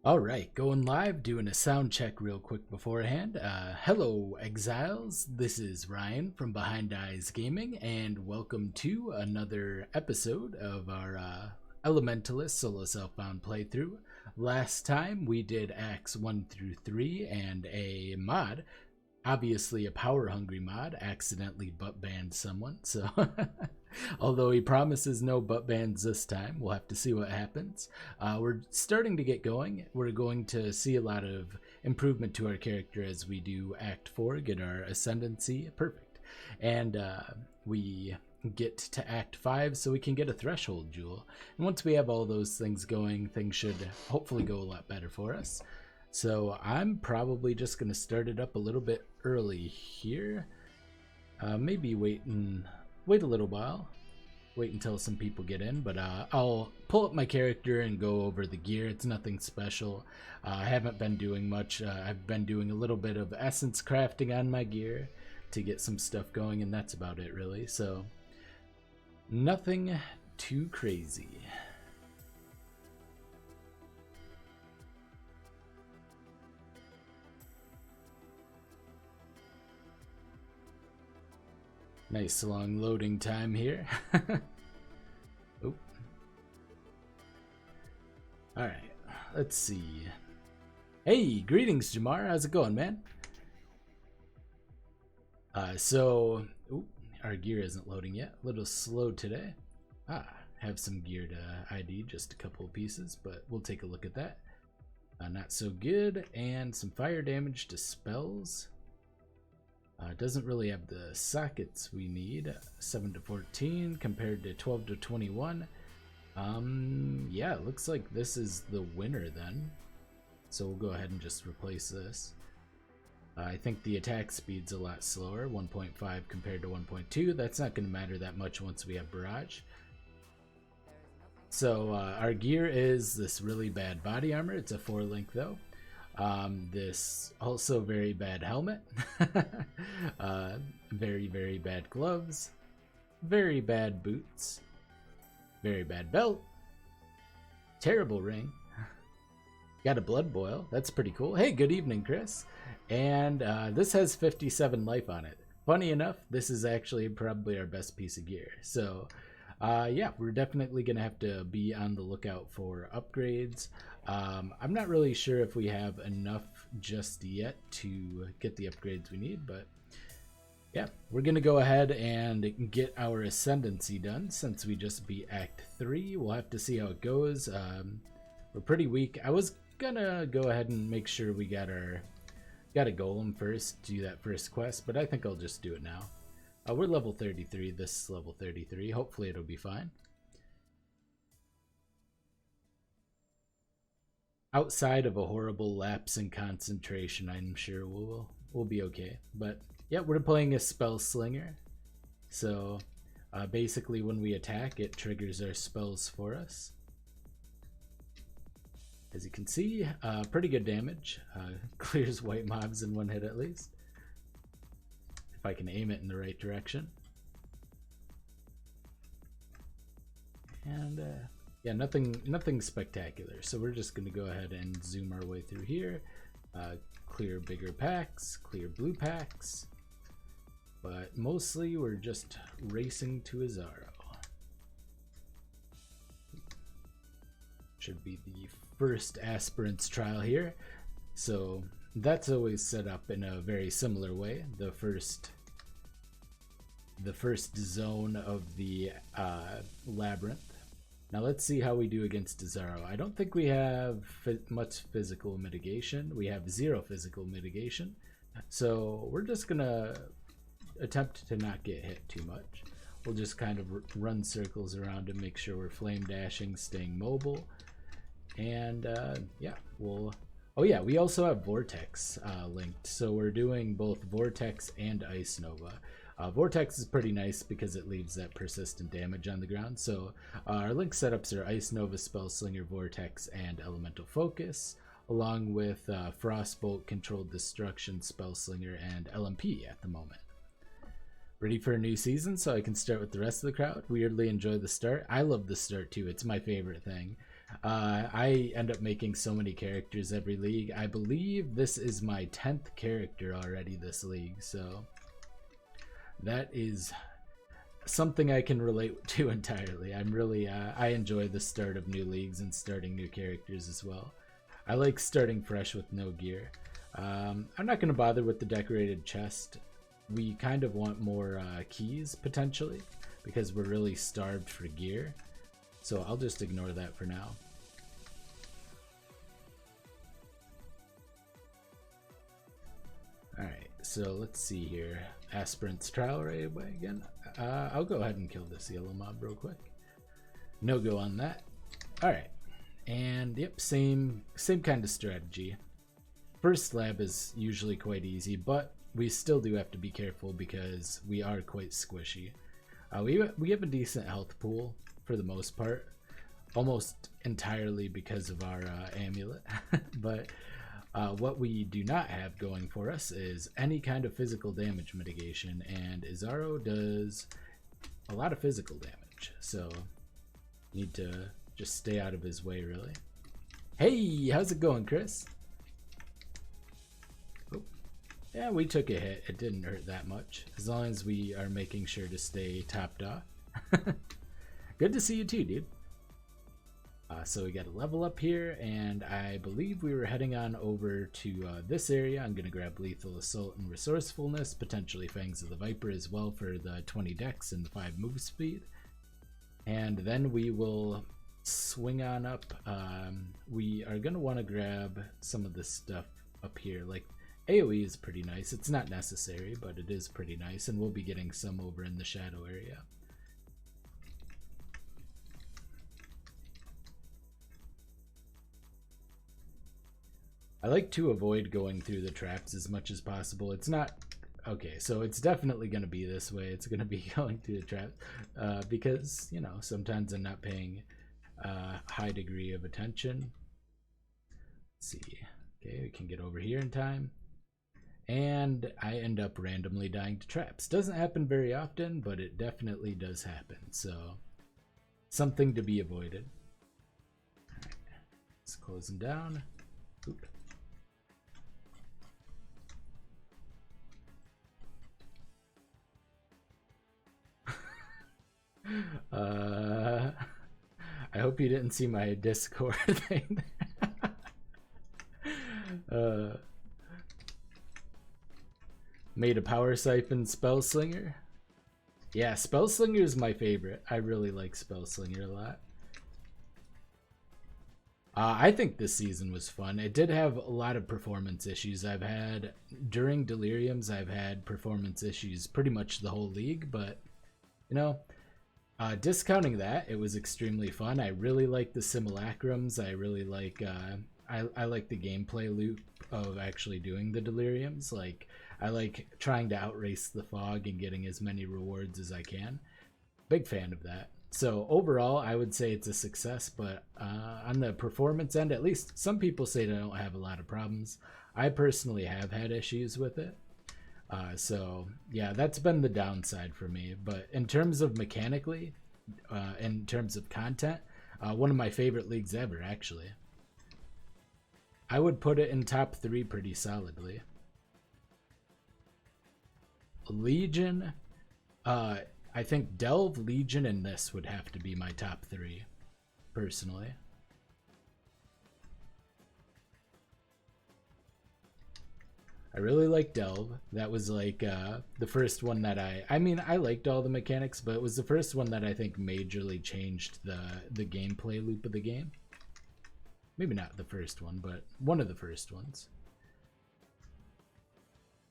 All right, going live, doing a sound check real quick beforehand. Hello, Exiles. This is Ryan from Behind Eyes Gaming, and welcome to another episode of our Elementalist solo self-bound playthrough. Last time we did Acts 1 through 3, and a mod, obviously a power-hungry mod, accidentally butt-banned someone, so although he promises no butt bans this time, we'll have to see what happens. We're starting to get going. We're going to see a lot of improvement to our character as we do Act 4, get our Ascendancy perfect. And we get to Act 5 so we can get a Threshold Jewel. And once we have all those things going, things should hopefully go a lot better for us. So I'm probably just going to start it up a little bit early here. Maybe wait a little while, wait until some people get in, but I'll pull up my character and go over the gear. It's nothing special. I haven't been doing much. I've been doing a little bit of essence crafting on my gear to get some stuff going, and that's about it really. So nothing too crazy. Nice long loading time here. Oh. Alright, let's see. Hey, greetings, Jamar. How's it going, man? Our gear isn't loading yet. A little slow today. Have some gear to ID, just a couple of pieces, but we'll take a look at that. Not so good, and some fire damage to spells. Doesn't really have the sockets we need. 7 to 14 compared to 12 to 21. Yeah, it looks like this is the winner then. So we'll go ahead and just replace this. I think the attack speed's a lot slower, 1.5 compared to 1.2. That's not going to matter that much once we have Barrage. So our gear is this really bad body armor. It's a 4-link though. This also very bad helmet, very, very bad gloves, very bad boots, very bad belt, terrible ring, got a blood boil, that's pretty cool. Hey, good evening, Chris. And this has 57 life on it. Funny enough, this is actually probably our best piece of gear. So yeah, we're definitely gonna have to be on the lookout for upgrades. I'm not really sure if we have enough just yet to get the upgrades we need, but yeah, we're gonna go ahead and get our Ascendancy done since we just beat Act 3. We'll have to see how it goes. We're pretty weak. I was gonna go ahead and make sure we got a Golem first, do that first quest, but I think I'll just do it now. We're level 33, this is level 33. Hopefully it'll be fine. Outside of a horrible lapse in concentration, I'm sure we'll be okay. But yeah, we're playing a Spellslinger. So basically when we attack, it triggers our spells for us. As you can see, pretty good damage. Clears white mobs in one hit at least. If I can aim it in the right direction. And yeah, nothing spectacular. So we're just gonna go ahead and zoom our way through here. Clear bigger packs, clear blue packs. But mostly we're just racing to Azaro. Should be the first aspirant's trial here. So that's always set up in a very similar way. The first zone of the labyrinth. Now let's see how we do against Azaro. I don't think we have much physical mitigation. We have 0 physical mitigation. So we're just gonna attempt to not get hit too much. We'll just kind of run circles around and make sure we're flame dashing, staying mobile. And yeah, oh yeah, we also have Vortex linked. So we're doing both Vortex and Ice Nova. Vortex is pretty nice because it leaves that persistent damage on the ground. So our link setups are Ice Nova, Spellslinger, Vortex, and Elemental Focus, along with Frostbolt, Controlled Destruction, Spellslinger, and LMP at the moment. Ready for a new season so I can start with the rest of the crowd? Weirdly enjoy the start. I love the start too. It's my favorite thing. I end up making so many characters every league. I believe this is my 10th character already this league, so that is something I can relate to entirely. I'm really, I enjoy the start of new leagues and starting new characters as well. I like starting fresh with no gear. I'm not going to bother with the decorated chest. We kind of want more keys, potentially, because we're really starved for gear. So I'll just ignore that for now. Alright, so let's see here. Aspirant's trial right away again. I'll go ahead and kill this yellow mob real quick. No go on that. Alright. And yep, same kind of strategy. First lab is usually quite easy, but we still do have to be careful because we are quite squishy. We have a decent health pool for the most part, almost entirely because of our amulet. But what we do not have going for us is any kind of physical damage mitigation, and Izaro does a lot of physical damage, so need to just stay out of his way, really. Hey, how's it going, Chris? Oh. Yeah, we took a hit. It didn't hurt that much, as long as we are making sure to stay topped off. Good to see you too, dude. So we got a level up here, and I believe we were heading on over to this area. I'm going to grab Lethal Assault and Resourcefulness, potentially Fangs of the Viper as well for the 20 dex and the 5 move speed. And then we will swing on up. We are going to want to grab some of this stuff up here. Like, AoE is pretty nice. It's not necessary, but it is pretty nice, and we'll be getting some over in the shadow area. I like to avoid going through the traps as much as possible. It's not... Okay, so it's definitely going to be this way. It's going to be going through the traps because, you know, sometimes I'm not paying a high degree of attention. Let's see. Okay, we can get over here in time. And I end up randomly dying to traps. Doesn't happen very often, but it definitely does happen. So, something to be avoided. All right, let's close them down. Oop. I hope you didn't see my Discord thing. Made a power siphon Spellslinger. Yeah, Spellslinger is my favorite. I really like Spellslinger a lot. I think this season was fun. It did have a lot of performance issues. During Deliriums, I've had performance issues pretty much the whole league, but, you know, discounting that, it was extremely fun. I really like the simulacrums. I really like, I like the gameplay loop of actually doing the Deliriums. Like, I like trying to outrace the fog and getting as many rewards as I can. Big fan of that. So overall, I would say it's a success, but on the performance end, at least some people say they don't have a lot of problems. I personally have had issues with it. So yeah, that's been the downside for me. But in terms of mechanically, in terms of content, one of my favorite leagues ever, actually. I would put it in top 3 pretty solidly. Legion, I think Delve, Legion, and this would have to be my top 3, personally. I really like Delve. That was like the first one that I mean, I liked all the mechanics, but it was the first one that I think majorly changed the gameplay loop of the game. Maybe not the first one, but one of the first ones.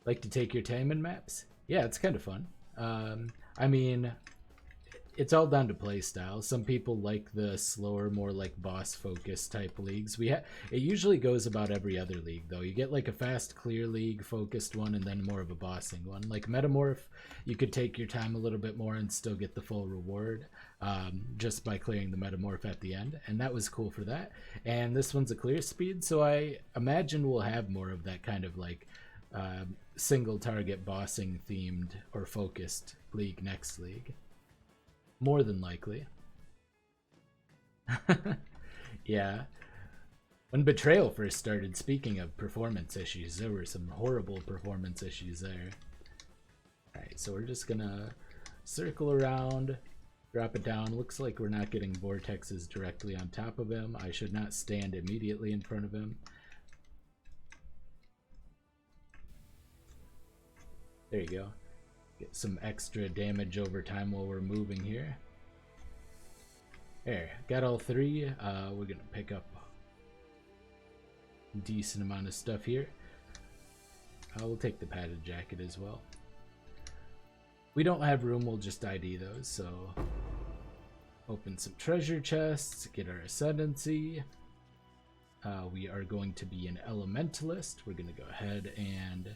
Like to take your time in maps? Yeah, it's kind of fun. I mean, it's all down to play style. Some people like the slower, more like boss focused type leagues. It usually goes about every other league though. You get like a fast clear league focused one and then more of a bossing one. Like Metamorph, you could take your time a little bit more and still get the full reward just by clearing the Metamorph at the end. And that was cool for that. And this one's a clear speed, so I imagine we'll have more of that kind of like single target bossing themed or focused league next league. More than likely. Yeah. When Betrayal first started, speaking of performance issues, there were some horrible performance issues there. Alright, so we're just gonna circle around, drop it down. Looks like we're not getting vortexes directly on top of him. I should not stand immediately in front of him. There you go. Get some extra damage over time while we're moving here. There, got all three. We're gonna pick up a decent amount of stuff here. We'll take the padded jacket as well. We don't have room, we'll just ID those, so open some treasure chests, get our Ascendancy. We are going to be an Elementalist. We're going to go ahead and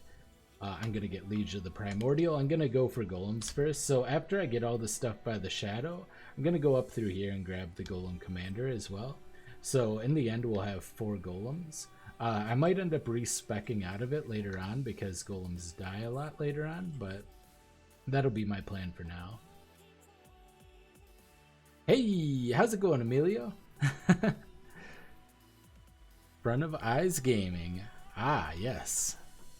I'm going to get Liege of the Primordial. I'm going to go for Golems first. So after I get all the stuff by the Shadow, I'm going to go up through here and grab the Golem Commander as well. So in the end, we'll have 4 Golems. I might end up re-speccing out of it later on because Golems die a lot later on, but that'll be my plan for now. Hey, how's it going, Emilio? Front of Eyes Gaming. Ah, yes.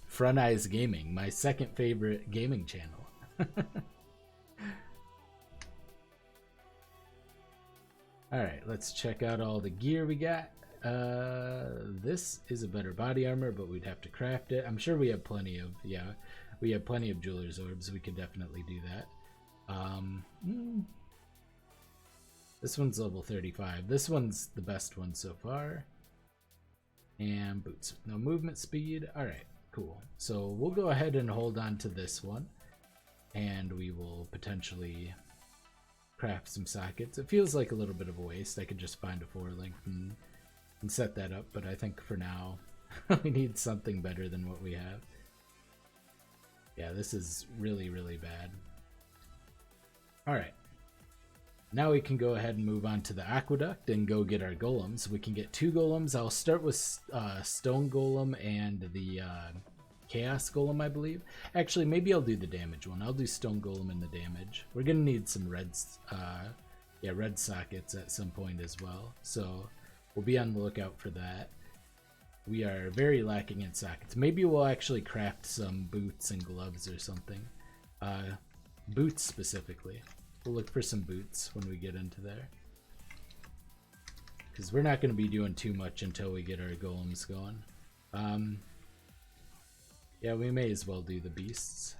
Front Eyes Gaming, my second favorite gaming channel. Alright, let's check out all the gear we got. This is a better body armor, but we'd have to craft it. I'm sure we have plenty of, we have plenty of Jeweler's Orbs. We could definitely do that. This one's level 35. This one's the best one so far. And boots. No movement speed. Alright, cool. So we'll go ahead and hold on to this one. And we will potentially craft some sockets. It feels like a little bit of a waste. I could just find a 4-length and set that up. But I think for now, we need something better than what we have. Yeah, this is really, really bad. Alright. Now we can go ahead and move on to the aqueduct and go get our golems. We can get 2 golems. I'll start with Stone Golem and the Chaos Golem, I believe. Actually, maybe I'll do the damage one. I'll do Stone Golem and the damage. We're gonna need some red sockets at some point as well. So we'll be on the lookout for that. We are very lacking in sockets. Maybe we'll actually craft some boots and gloves or something. Boots specifically. We'll look for some boots when we get into there. Because we're not going to be doing too much until we get our golems going. Yeah, we may as well do the beasts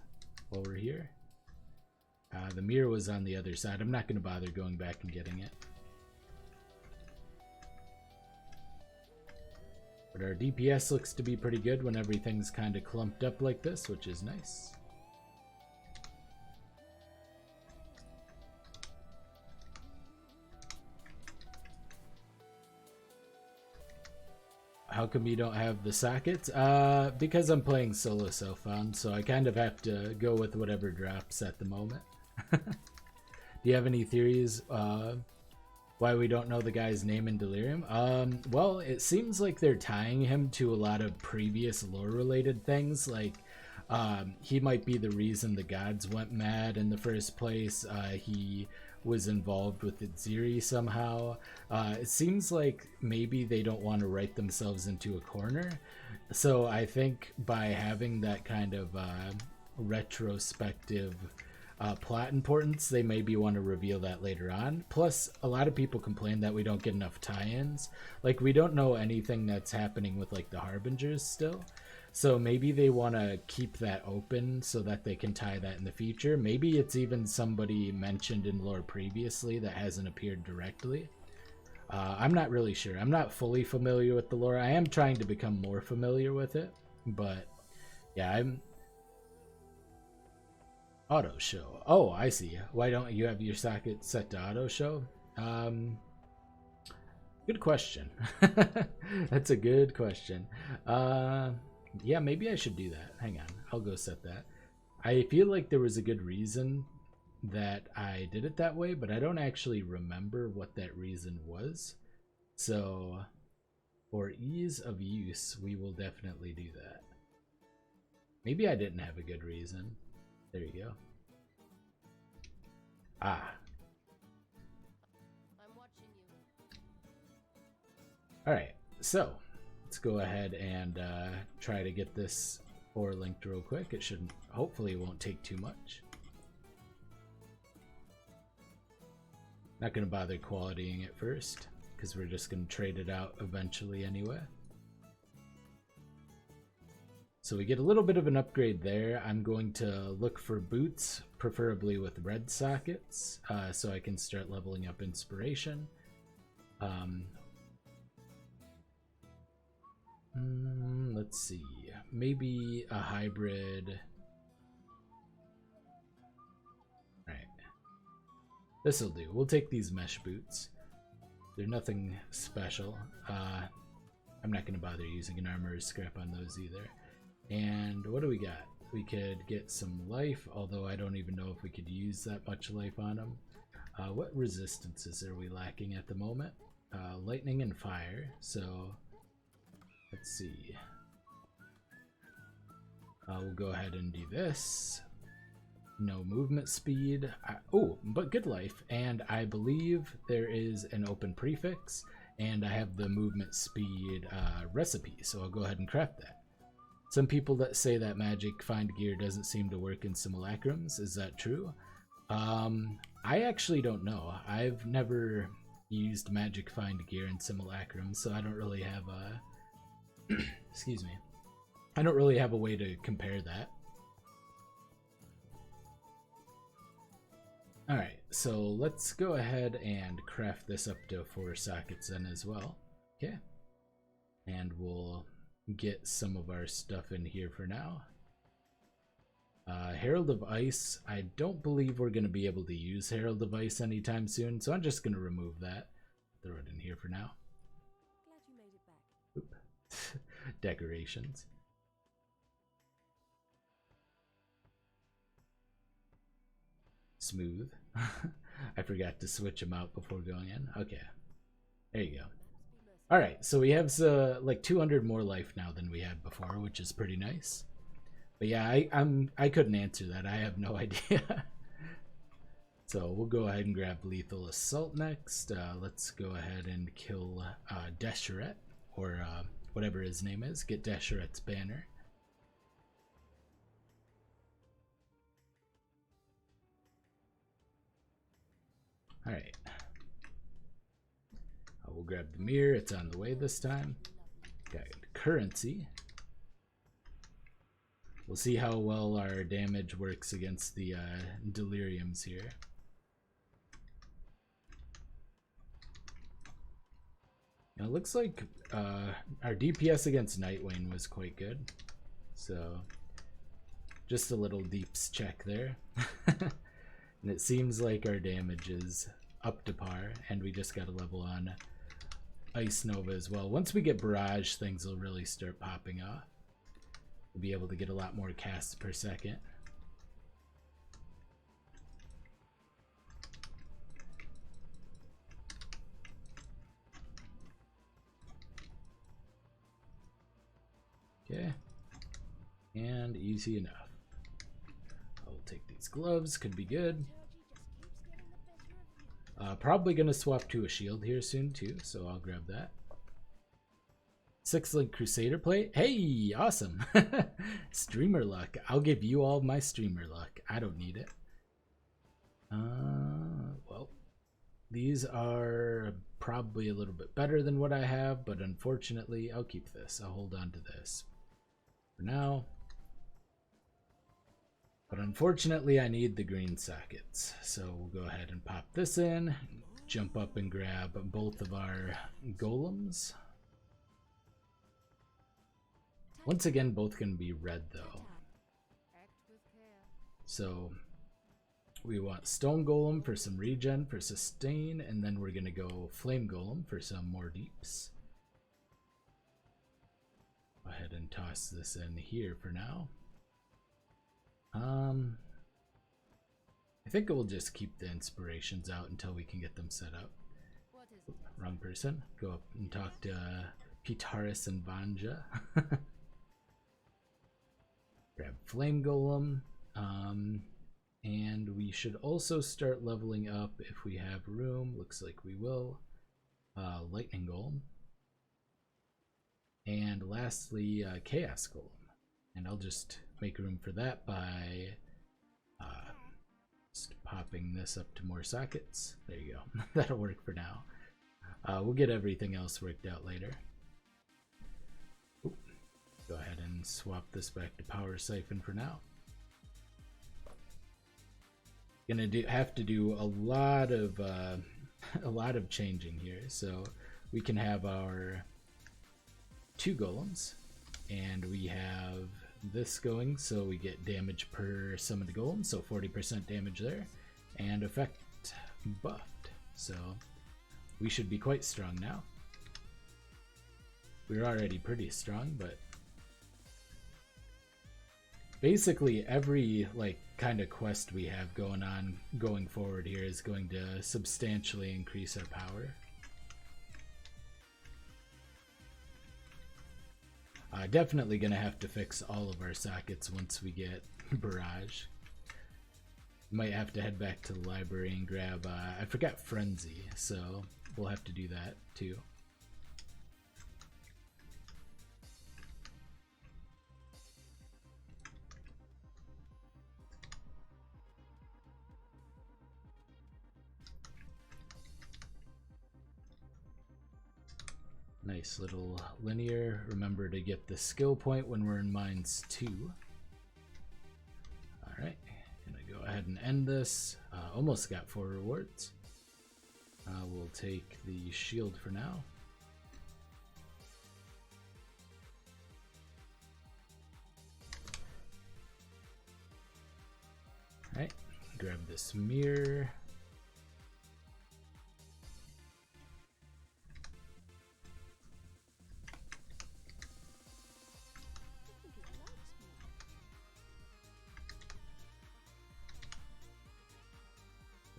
while we're here. The mirror was on the other side. I'm not going to bother going back and getting it. But our DPS looks to be pretty good when everything's kind of clumped up like this, which is nice. How come you don't have the sockets? Because I'm playing solo self-found, so I kind of have to go with whatever drops at the moment. Do you have any theories why we don't know the guy's name in Delirium? Well, it seems like they're tying him to a lot of previous lore-related things, like he might be the reason the gods went mad in the first place. He was involved with Ziri somehow. It seems like maybe they don't want to write themselves into a corner. So I think by having that kind of retrospective plot importance, they maybe want to reveal that later on. Plus, a lot of people complain that we don't get enough tie-ins. Like, we don't know anything that's happening with, like, the Harbingers still. So maybe they want to keep that open so that they can tie that in the future. Maybe it's even somebody mentioned in lore previously that hasn't appeared directly. I'm not really sure. I'm not fully familiar with the lore. I am trying to become more familiar with it. But, yeah, I'm... Auto show. Oh, I see. Why don't you have your socket set to auto show? Good question. That's a good question. Yeah, maybe I should do that. Hang on. I'll go set that. I feel like there was a good reason that I did it that way, but I don't actually remember what that reason was. So, for ease of use, we will definitely do that. Maybe I didn't have a good reason. There you go. Ah. I'm watching you. Alright, so let's go ahead and try to get this 4 linked real quick. It shouldn't, hopefully it won't take too much. Not going to bother qualitying it first, because we're just going to trade it out eventually anyway. So we get a little bit of an upgrade there. I'm going to look for boots, preferably with red sockets, so I can start leveling up inspiration. Let's see, maybe a hybrid. Alright, this'll do. We'll take these mesh boots. They're nothing special. I'm not going to bother using an armor scrap on those either. And what do we got? We could get some life, although I don't even know if we could use that much life on them. What resistances are we lacking at the moment? Lightning and fire, so let's see. We'll go ahead and do this. No movement speed. Oh, but good life, and I believe there is an open prefix, and I have the movement speed recipe, so I'll go ahead and craft that. Some people that say that magic find gear doesn't seem to work in simulacrums. Is that true? I actually don't know. I've never used magic find gear in simulacrums, so I don't really have a excuse me. I don't really have a way to compare that. Alright, so let's go ahead and craft this up to 4 sockets then as well. Okay. And we'll get some of our stuff in here for now. Herald of Ice, I don't believe we're going to be able to use Herald of Ice anytime soon, so I'm just going to remove that. Throw it in here for now. Glad you made it back. Oop. Decorations. Smooth. I forgot to switch them out before going in. Okay. There you go. Alright, so we have like 200 more life now than we had before, which is pretty nice. But yeah, I couldn't answer that. I have no idea. So we'll go ahead and grab Lethal Assault next. Let's go ahead and kill Deshret, or whatever his name is. Get Deshret's banner. Alright. We'll grab the mirror. It's on the way this time. Got currency. We'll see how well our damage works against the Deliriums here. Now it looks like our DPS against Nightwing was quite good. So just a little deeps check there. And it seems like our damage is up to par, and we just got a level on Ice Nova as well. Once we get Barrage, things will really start popping off. We'll be able to get a lot more casts per second. Okay. And easy enough. I'll take these gloves, could be good. Probably gonna swap to a shield here soon too, so I'll grab that. 6-link Crusader plate. Hey, awesome. Streamer luck. I'll give you all my streamer luck. I don't need it. Well, these are probably a little bit better than what I have, but unfortunately, I'll keep this. I'll hold on to this for now. But unfortunately, I need the green sockets. So we'll go ahead and pop this in, jump up and grab both of our golems. Once again, both can be red though. So we want Stone Golem for some regen, for sustain, and then we're gonna go Flame Golem for some more deeps. Go ahead and toss this in here for now. I think we'll just keep the inspirations out until we can get them set up. Wrong person. Go up and talk to Pitaris and Vanja. Grab Flame Golem. And we should also start leveling up if we have room. Looks like we will. Lightning Golem. And lastly, Chaos Golem. And I'll just make room for that by just popping this up to more sockets. There you go. That'll work for now. We'll get everything else worked out later. Oop. Go ahead and swap this back to Power Siphon for now. Gonna have to do a lot of changing here, so we can have our 2 golems, and we have this going, so we get damage per summoned golem, so 40% damage there, and effect buffed, so we should be quite strong now. We're already pretty strong, but basically every kind of quest we have going forward here is going to substantially increase our power. Definitely gonna have to fix all of our sockets once we get Barrage. Might have to head back to the library and grab, I forgot Frenzy, so we'll have to do that too. Nice little linear. Remember to get the skill point when we're in mines 2. Alright, gonna go ahead and end this. Almost got 4 rewards. We'll take the shield for now. Alright, grab this mirror.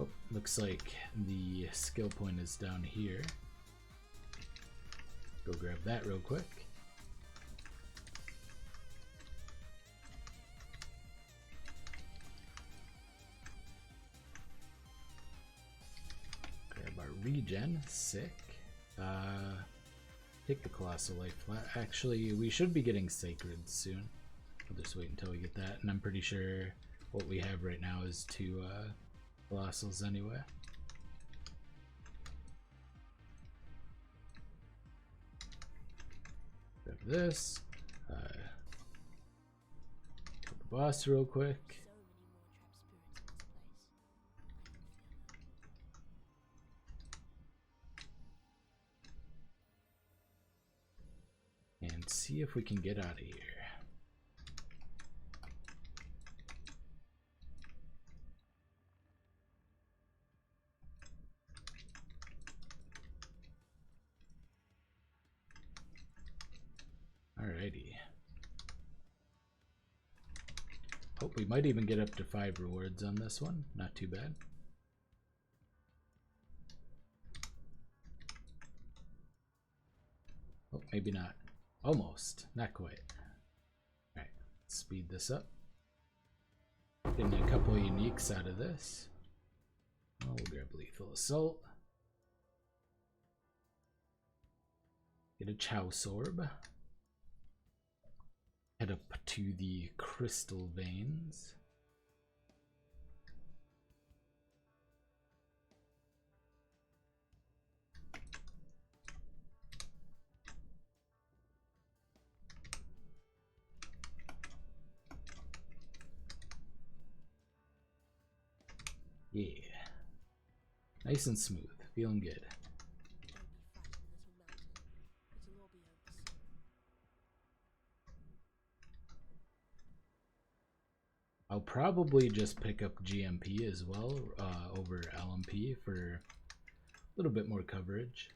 Oh, looks like the skill point is down here. Go grab that real quick. Grab our regen, sick. Take the Colossal Life Flat. Actually, we should be getting Sacred soon. I'll just wait until we get that, and I'm pretty sure what we have right now is 2 Colossals anyway. Grab this. Kill the boss real quick. And see if we can get out of here. Alrighty. Hope we might even get up to 5 rewards on this one. Not too bad. Oh, maybe not. Almost. Not quite. Alright, speed this up. Getting a couple uniques out of this. Oh, we'll grab Lethal Assault. Get a Chouse Orb. Head up to the Crystal Veins. Yeah. Nice and smooth. Feeling good. I'll probably just pick up GMP as well over LMP for a little bit more coverage.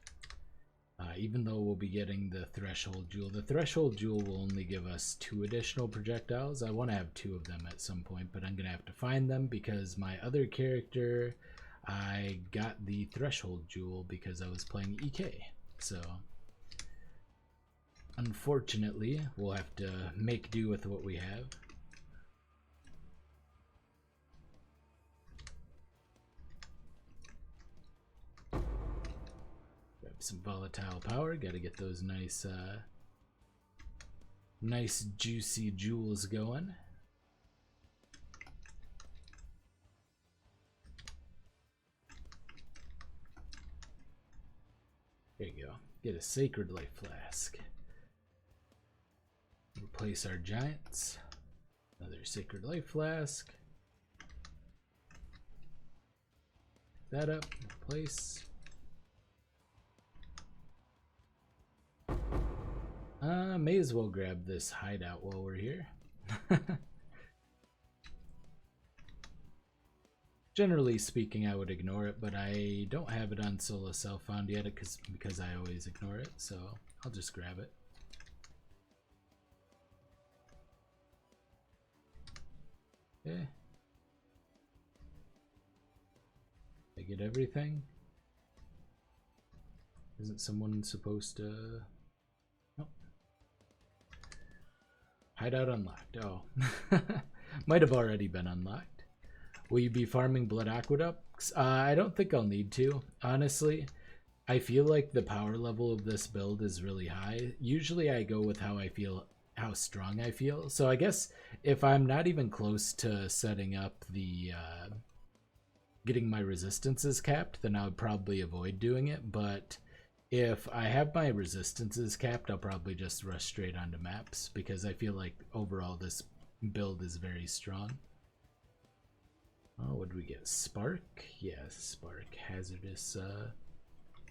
Even though we'll be getting the Threshold Jewel. The Threshold Jewel will only give us 2 additional projectiles. I want to have 2 of them at some point, but I'm going to have to find them because my other character, I got the Threshold Jewel because I was playing EK. So, unfortunately, we'll have to make do with what we have. Some volatile power, gotta get those nice nice juicy jewels going. There you go. Get a Sacred Life Flask. Replace our giants. Another Sacred Life Flask. Pick that up. Replace. May as well grab this hideout while we're here. Generally speaking, I would ignore it, but I don't have it on solo self found yet because I always ignore it, so I'll just grab it. Okay. I get everything. Isn't someone supposed to... Nope. Hideout unlocked. Oh. Might have already been unlocked. Will you be farming blood aqueducts? I don't think I'll need to. Honestly, I feel like the power level of this build is really high. Usually I go with how I feel, how strong I feel. So I guess if I'm not even close to setting up the getting my resistances capped, then I would probably avoid doing it. But if I have my resistances capped, I'll probably just rush straight onto maps because I feel like overall this build is very strong. Oh, what did we get? Spark? Yeah, Spark. Hazardous.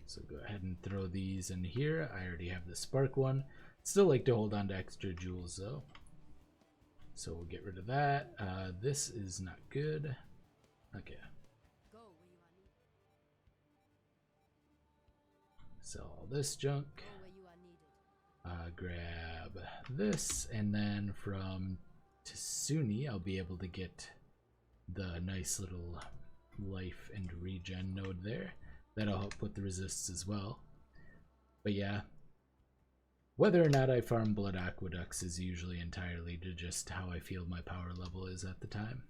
So go ahead and throw these in here. I already have the Spark one. Still like to hold on to extra jewels though. So we'll get rid of that. This is not good. Okay. Sell all this junk. Grab this, and then from Tsuni I'll be able to get the nice little life and regen node there. That'll help with the resists as well. But yeah, whether or not I farm blood aqueducts is usually entirely to just how I feel my power level is at the time.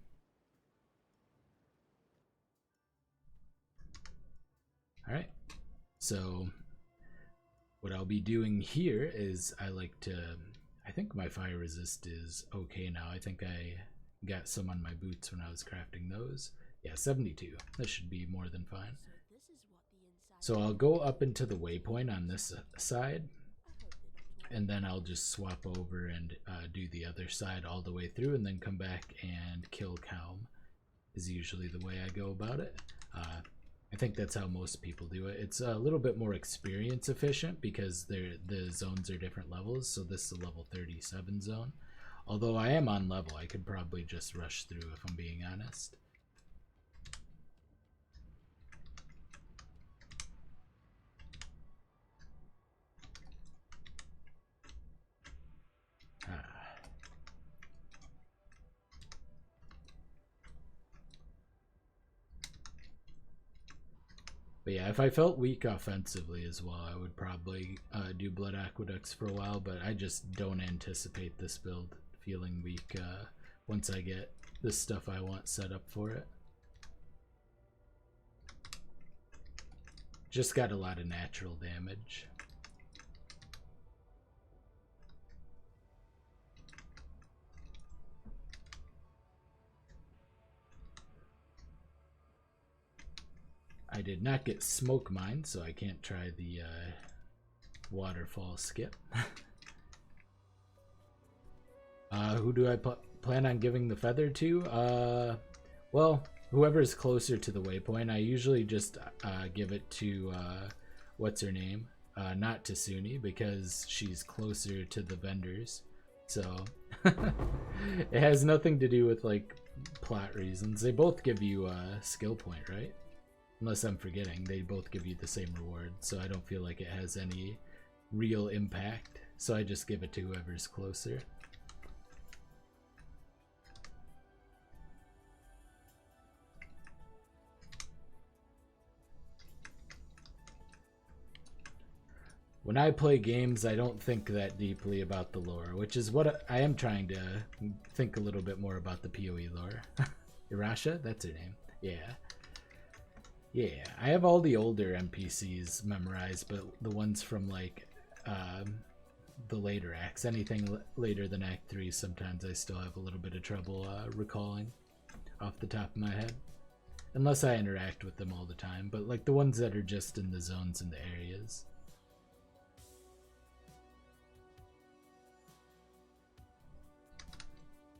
Alright, so what I'll be doing here is I think my fire resist is okay now. I think I got some on my boots when I was crafting those. Yeah, 72. That should be more than fine. So I'll go up into the waypoint on this side, and then I'll just swap over and do the other side all the way through, and then come back and kill Calm is usually the way I go about it. I think that's how most people do it. It's a little bit more experience efficient because the zones are different levels. So this is a level 37 zone. Although I am on level, I could probably just rush through if I'm being honest. But yeah, if I felt weak offensively as well, I would probably do blood aqueducts for a while, but I just don't anticipate this build feeling weak once I get the stuff I want set up for it. Just got a lot of natural damage. I did not get smoke mine, so I can't try the waterfall skip. Who do I plan on giving the feather to? Well, whoever's closer to the waypoint. I usually just give it to what's her name, not to Tsuni, because she's closer to the vendors. So it has nothing to do with like plot reasons. They both give you a skill point, right? Unless I'm forgetting, they both give you the same reward, so I don't feel like it has any real impact. So I just give it to whoever's closer. When I play games, I don't think that deeply about the lore, which is what I am trying to think a little bit more about the PoE lore. Irasha? That's her name. Yeah. Yeah, I have all the older NPCs memorized, but the ones from like the later acts. Anything later than Act 3, sometimes I still have a little bit of trouble recalling off the top of my head. Unless I interact with them all the time, but like the ones that are just in the zones and the areas.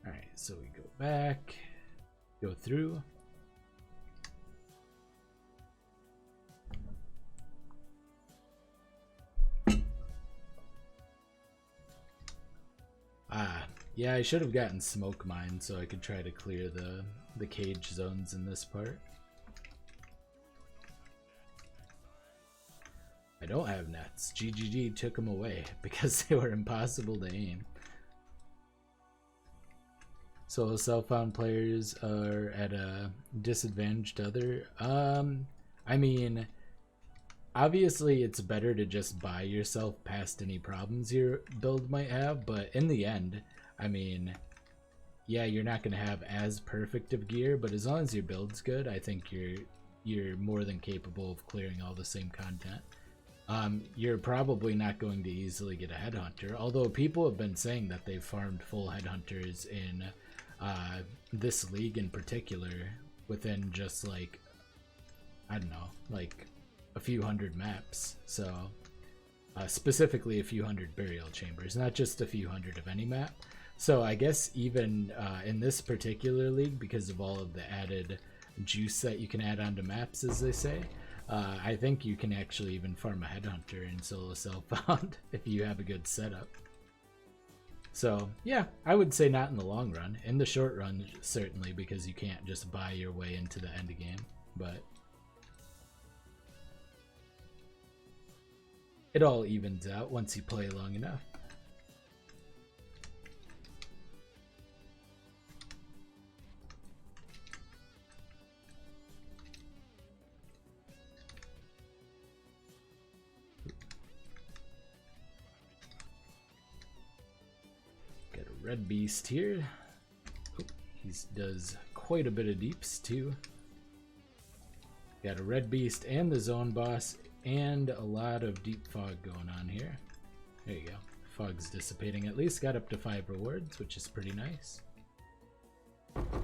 Alright, so we go back, go through. Yeah, I should have gotten smoke mine so I could try to clear the cage zones in this part. I don't have nets. GGG took them away because they were impossible to aim. So self-found players are at a disadvantage to other. I mean, obviously it's better to just buy yourself past any problems your build might have, but in the end, I mean, yeah, you're not going to have as perfect of gear, but as long as your build's good, I think you're more than capable of clearing all the same content. You're probably not going to easily get a headhunter, although people have been saying that they've farmed full headhunters in this league in particular within just like, I don't know, like a few hundred maps. So specifically a few hundred burial chambers, not just a few hundred of any map. So I guess even in this particular league, because of all of the added juice that you can add onto maps, as they say, I think you can actually even farm a headhunter in solo self-found if you have a good setup. So yeah, I would say not in the long run. In the short run, certainly, because you can't just buy your way into the end game, but it all evens out once you play long enough. Red beast here. Oh, he does quite a bit of deeps too. Got a red beast and the zone boss and a lot of deep fog going on here. There you go. Fog's dissipating at least. Got up to 5 rewards, which is pretty nice. Let's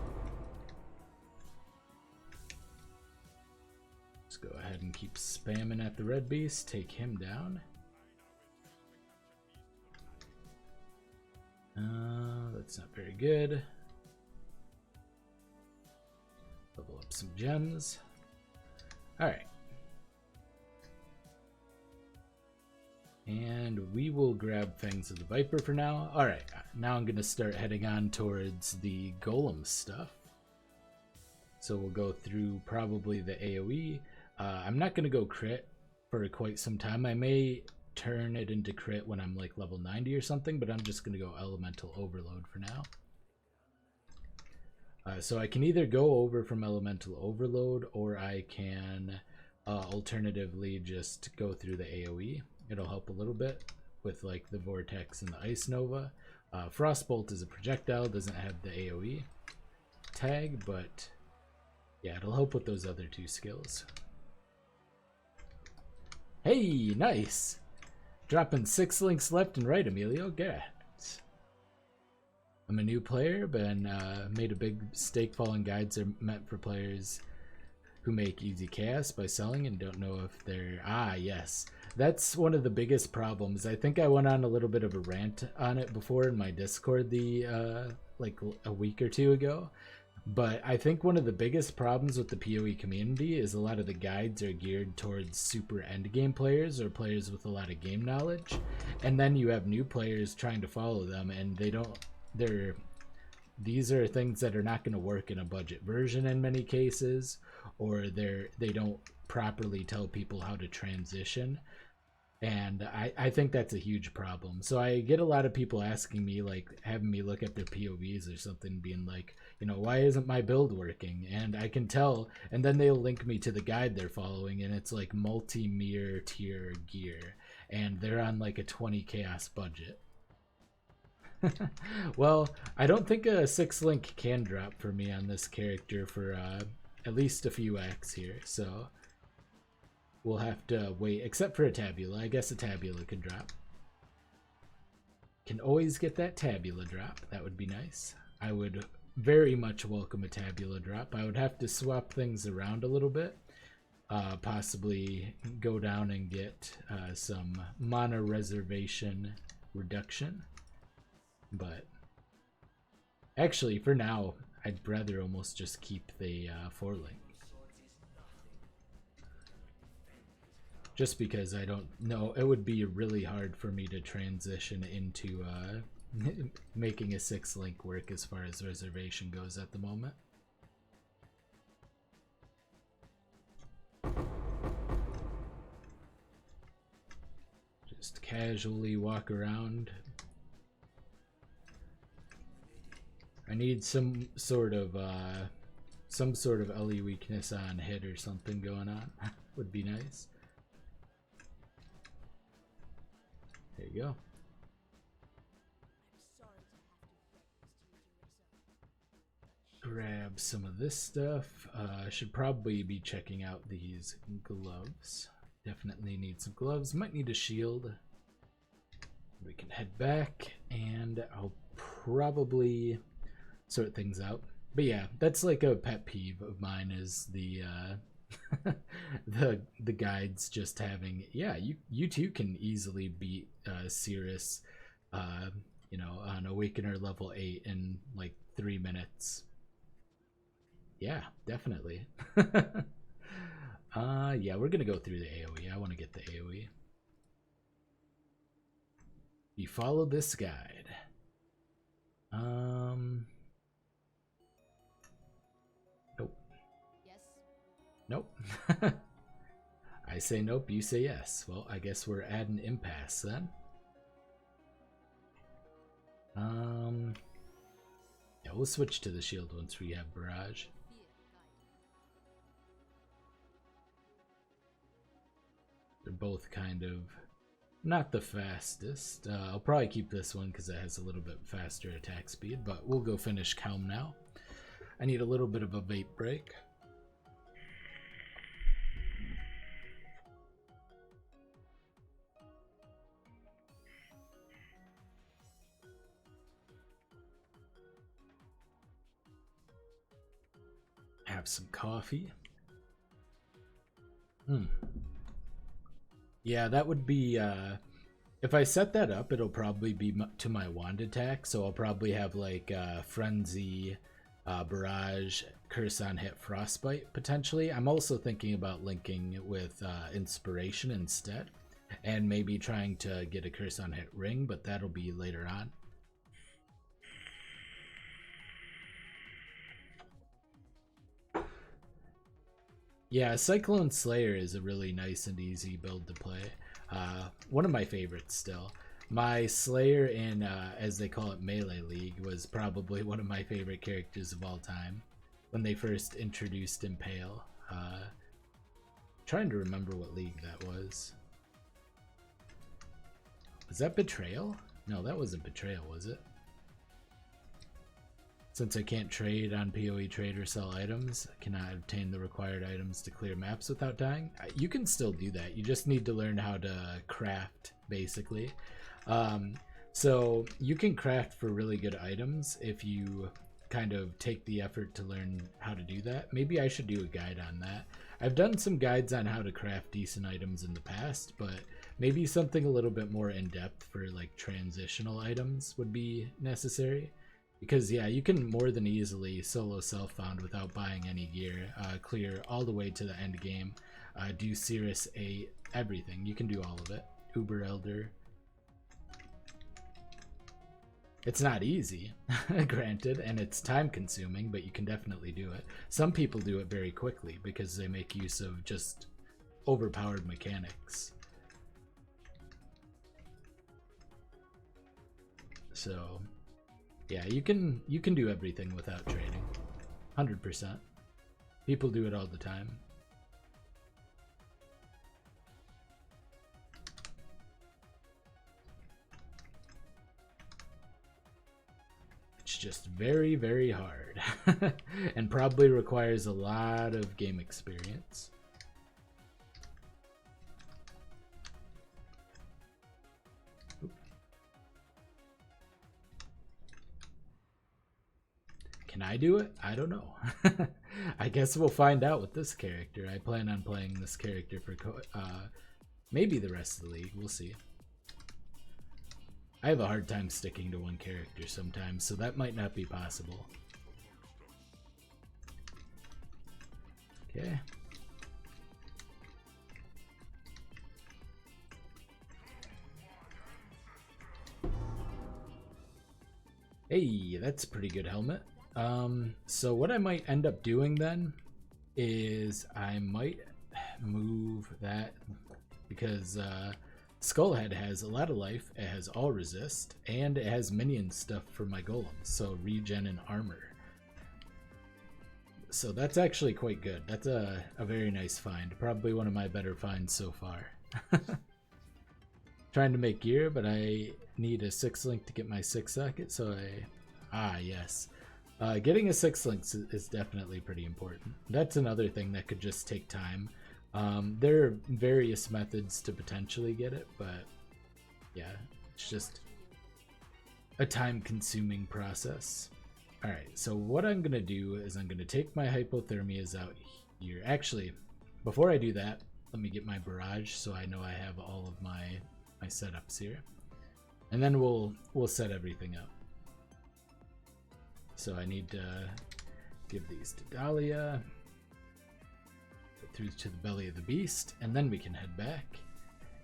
go ahead and keep spamming at the red beast. Take him down. That's not very good. Level up some gems. Alright. And we will grab Fangs of the Viper for now. Alright, now I'm going to start heading on towards the Golem stuff. So we'll go through probably the AoE. I'm not going to go crit for quite some time. I may turn it into crit when I'm like level 90 or something, but I'm just going to go Elemental Overload for now. So I can either go over from Elemental Overload, or I can alternatively just go through the AoE. It'll help a little bit with like the Vortex and the Ice Nova. Frostbolt is a projectile, doesn't have the AoE tag, but yeah, it'll help with those other two skills. Hey, nice! Dropping 6 links left and right, Emilio. Get. I'm a new player, but made a big mistake. Following guides are meant for players who make easy chaos by selling and don't know if they're... Ah, yes. That's one of the biggest problems. I think I went on a little bit of a rant on it before in my Discord like a week or two ago. But I think one of the biggest problems with the PoE community is a lot of the guides are geared towards super endgame players or players with a lot of game knowledge. And then you have new players trying to follow them, and these are things that are not going to work in a budget version in many cases, or they don't properly tell people how to transition. And I think that's a huge problem. So I get a lot of people asking me, like having me look at their POVs or something, being like, you know, why isn't my build working? And I can tell, and then they'll link me to the guide they're following, and it's like multi-mirror tier gear, and they're on like a 20 chaos budget. Well, I don't think a 6 link can drop for me on this character for at least a few acts here, so we'll have to wait, except for a tabula. I guess a tabula could drop. Can always get that tabula drop. That would be nice. I would very much welcome a tabula drop. I would have to swap things around a little bit. Possibly go down and get some mana reservation reduction. But actually, for now, I'd rather almost just keep the 4-link. Just because I don't know, it would be really hard for me to transition into making a 6-link work as far as reservation goes at the moment. Just casually walk around. I need some sort of LE weakness on hit or something going on. Would be nice. There you go. Grab some of this stuff. Should probably be checking out these gloves. Definitely need some gloves. Might need a shield. We can head back and I'll probably sort things out. But yeah, that's like a pet peeve of mine is the the guides just having, yeah, you too can easily beat Cirrus you know, on Awakener level 8 in like 3 minutes. Yeah, definitely. Yeah, we're gonna go through the AoE. I want to get the AoE. You follow this guide. Nope. Yes. Nope. I say nope, you say yes. Well, I guess we're at an impasse then. Yeah, we'll switch to the shield once we have barrage. They're both kind of not the fastest. I'll probably keep this one because it has a little bit faster attack speed, but we'll go finish Calm now. I need a little bit of a vape break. Have some coffee. Yeah, that would be, if I set that up, it'll probably be to my wand attack, so I'll probably have like Frenzy, Barrage, Curse on Hit, Frostbite, potentially. I'm also thinking about linking with Inspiration instead, and maybe trying to get a Curse on Hit ring, but that'll be later on. Yeah, Cyclone Slayer is a really nice and easy build to play. One of my favorites still. My Slayer in, as they call it, Melee League was probably one of my favorite characters of all time. When they first introduced Impale. Trying to remember what league that was. Was that Betrayal? No, that wasn't Betrayal, was it? Since I can't trade on PoE trade or sell items, I cannot obtain the required items to clear maps without dying. You can still do that. You just need to learn how to craft, basically. So you can craft for really good items if you kind of take the effort to learn how to do that. Maybe I should do a guide on that. I've done some guides on how to craft decent items in the past, but maybe something a little bit more in-depth for like transitional items would be necessary. Because yeah, you can more than easily solo self-found without buying any gear, clear all the way to the end game, do Cirrus 8, everything. You can do all of it. Uber Elder. It's not easy, granted, and it's time consuming, but you can definitely do it. Some people do it very quickly because they make use of just overpowered mechanics. So yeah, you can do everything without trading. 100%. People do it all the time. It's just very, very hard. And probably requires a lot of game experience. Can I do it? I don't know. I guess we'll find out with this character. I plan on playing this character for maybe the rest of the league. We'll see. I have a hard time sticking to one character sometimes, so that might not be possible. Okay. Hey, that's a pretty good helmet. So what I might end up doing then is I might move that because Skullhead has a lot of life, it has all resist, and it has minion stuff for my golems, so regen and armor. So that's actually quite good. That's a very nice find. Probably one of my better finds so far. Trying to make gear, but I need a 6 link to get my 6 socket, so yes. Getting a 6 link is definitely pretty important. That's another thing that could just take time. There are various methods to potentially get it, but yeah, it's just a time-consuming process. Alright, so what I'm going to do is I'm going to take my hypothermias out here. Actually, before I do that, let me get my barrage so I know I have all of my setups here. And then we'll set everything up. So I need to give these to Dahlia. Through to the belly of the beast, and then we can head back.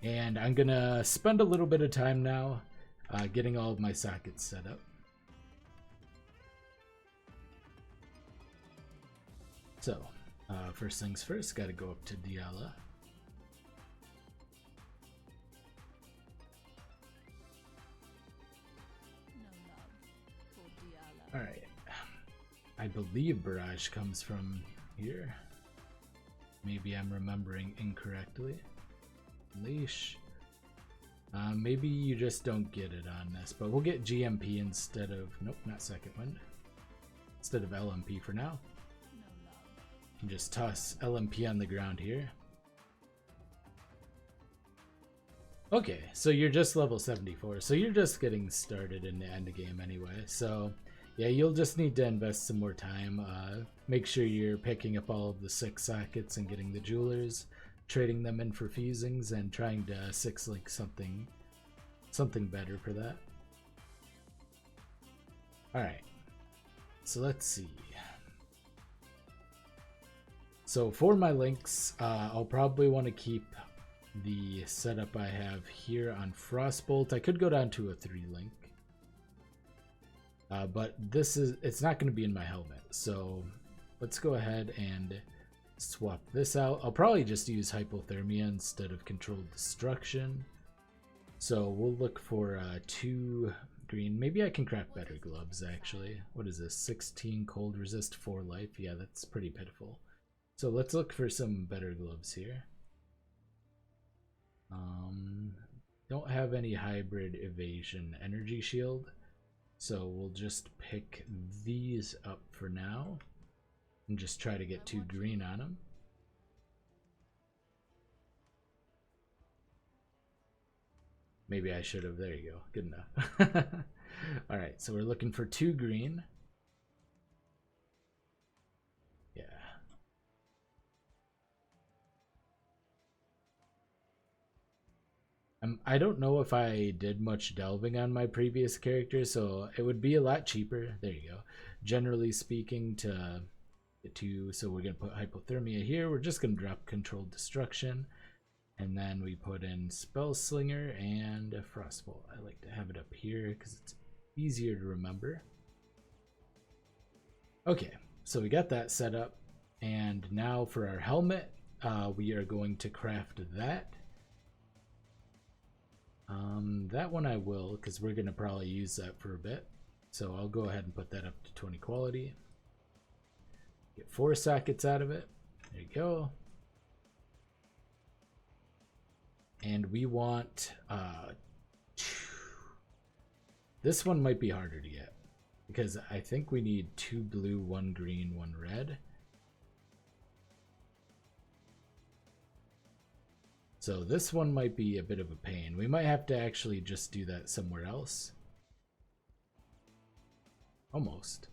And I'm gonna spend a little bit of time now getting all of my sockets set up. So first things first, gotta go up to Diala. Alright, I believe barrage comes from here. Maybe I'm remembering incorrectly. Leash. Maybe you just don't get it on this, but we'll get GMP instead of, nope, not second wind. Instead of LMP for now. And just toss LMP on the ground here. Okay, so you're just level 74, so you're just getting started in the end game anyway, so yeah, you'll just need to invest some more time. Make sure you're picking up all of the 6 sockets and getting the jewelers, trading them in for fusings, and trying to 6 link something better for that. Alright, so let's see. So for my links, I'll probably want to keep the setup I have here on Frostbolt. I could go down to a 3 link. But it's not going to be in my helmet, so let's go ahead and swap this out. I'll probably just use hypothermia instead of controlled destruction. So we'll look for 2 green. Maybe I can craft better gloves, actually. What is this? 16 cold resist, 4 life. Yeah, that's pretty pitiful. So let's look for some better gloves here. Don't have any hybrid evasion energy shield. So we'll just pick these up for now and just try to get 2 green on them. Maybe I should have. There you go. Good enough. All right, so we're looking for 2 green. Yeah. I don't know if I did much delving on my previous character, so it would be a lot cheaper. There you go. Generally speaking, to get 2, so we're going to put hypothermia here. We're just going to drop controlled destruction. And then we put in Spellslinger and a Frostbolt. I like to have it up here because it's easier to remember. Okay, so we got that set up. And now for our helmet, we are going to craft that. That one I will, because we're going to probably use that for a bit. So I'll go ahead and put that up to 20 quality. Get 4 sockets out of it. There you go. And we want this one might be harder to get because I think we need 2 blue, 1 green, 1 red. So this one might be a bit of a pain. We might have to actually just do that somewhere else. Almost.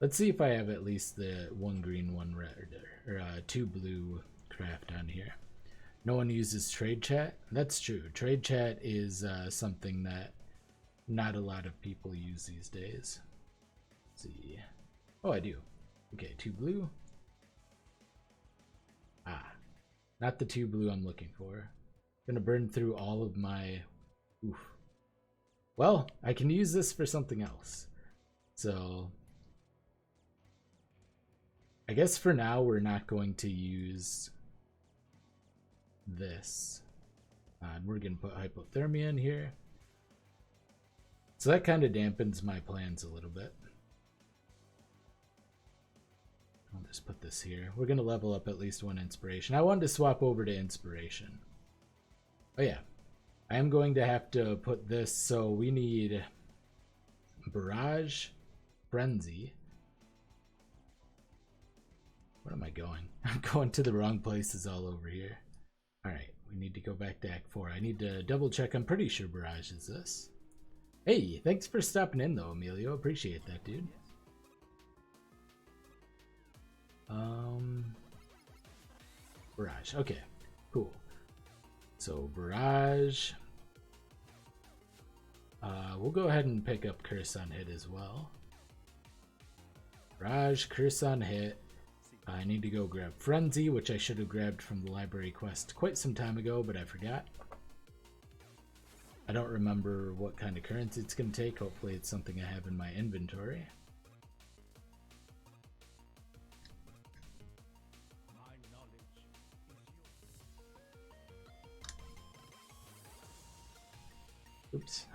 Let's see if I have at least the 1 green, 1 red, or 2 blue craft on here. No one uses trade chat. That's true. Trade chat is something that not a lot of people use these days. Let's see. Oh, I do. Okay, 2 blue. Ah, not the 2 blue I'm looking for. Gonna burn through all of my... Oof. Well, I can use this for something else. So... I guess for now we're not going to use this. And we're going to put hypothermia in here. So that kind of dampens my plans a little bit. I'll just put this here. We're going to level up at least 1 inspiration. I wanted to swap over to inspiration. Oh yeah. I am going to have to put this, so we need Barrage, Frenzy. Where am I going? I'm going to the wrong places all over here. Alright, we need to go back to Act 4. I need to double check. I'm pretty sure Barrage is this. Hey, thanks for stopping in though, Emilio. Appreciate that, dude. Barrage. Okay, cool. So, Barrage. We'll go ahead and pick up Curse on Hit as well. Barrage, Curse on Hit. I need to go grab Frenzy, which I should have grabbed from the library quest quite some time ago, but I forgot. I don't remember what kind of currency it's going to take. Hopefully it's something I have in my inventory. Oops.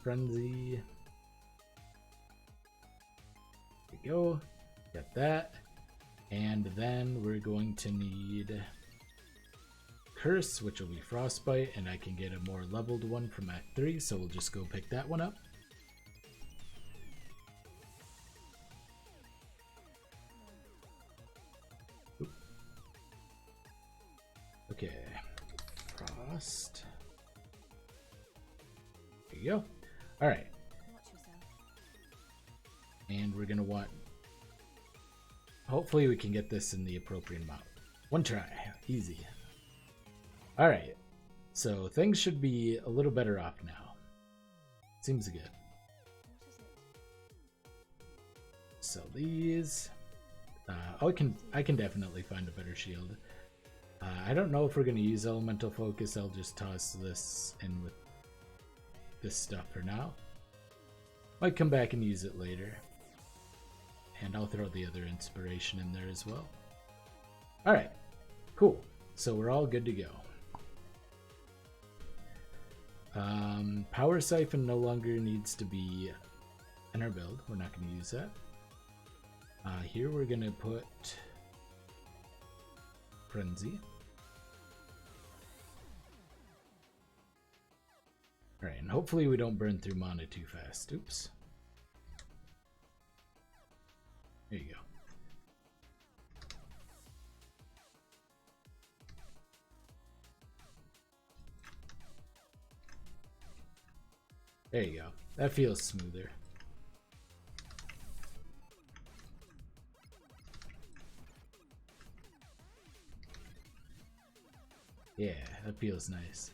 Frenzy. There we go. Got that. And then we're going to need Curse, which will be Frostbite, and I can get a more leveled one from Act 3, so we'll just go pick that one up. Oop. Okay. Frost. There you go. Alright. And we're gonna want... Hopefully we can get this in the appropriate amount. 1 try. Easy. Alright. So things should be a little better off now. Seems good. Sell these. I can definitely find a better shield. I don't know if we're gonna use elemental focus. I'll just toss this in with this stuff for now. Might come back and use it later. And I'll throw the other inspiration in there as well. Alright, cool. So we're all good to go. Power Siphon no longer needs to be in our build. We're not going to use that. Here we're going to put Frenzy. Alright, and hopefully we don't burn through mana too fast. Oops. There you go. There you go. That feels smoother. Yeah, that feels nice.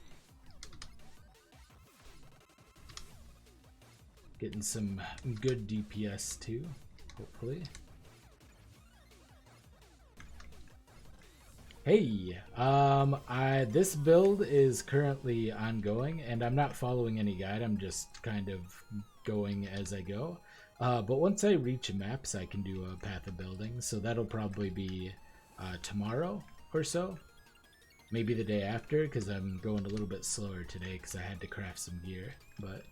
Getting some good DPS too, hopefully. Hey, this build is currently ongoing, and I'm not following any guide. I'm just kind of going as I go. But once I reach maps, I can do a path of building. So that'll probably be tomorrow or so. Maybe the day after, because I'm going a little bit slower today because I had to craft some gear. But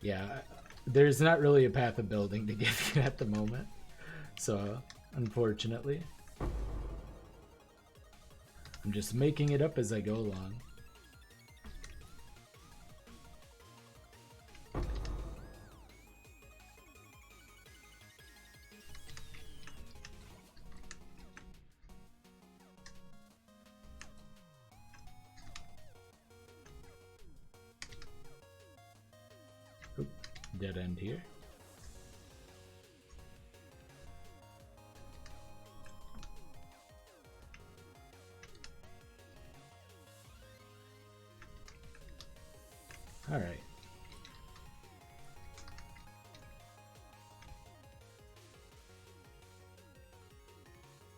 yeah, there's not really a path of building to give you at the moment, so unfortunately I'm just making it up as I go along. dead end here. All right.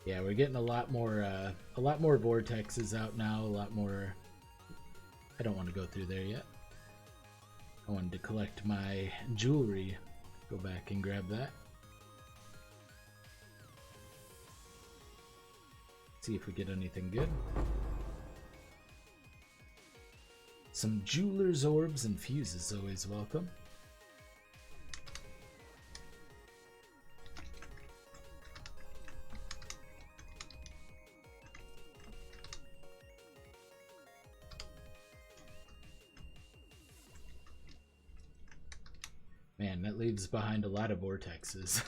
Yeah, we're getting a lot more vortexes out now. A lot more. I don't want to go through there yet. I wanted to collect my jewelry. Go back and grab that. See if we get anything good. Some jeweler's orbs and fuses always welcome. Man, that leaves behind a lot of vortexes.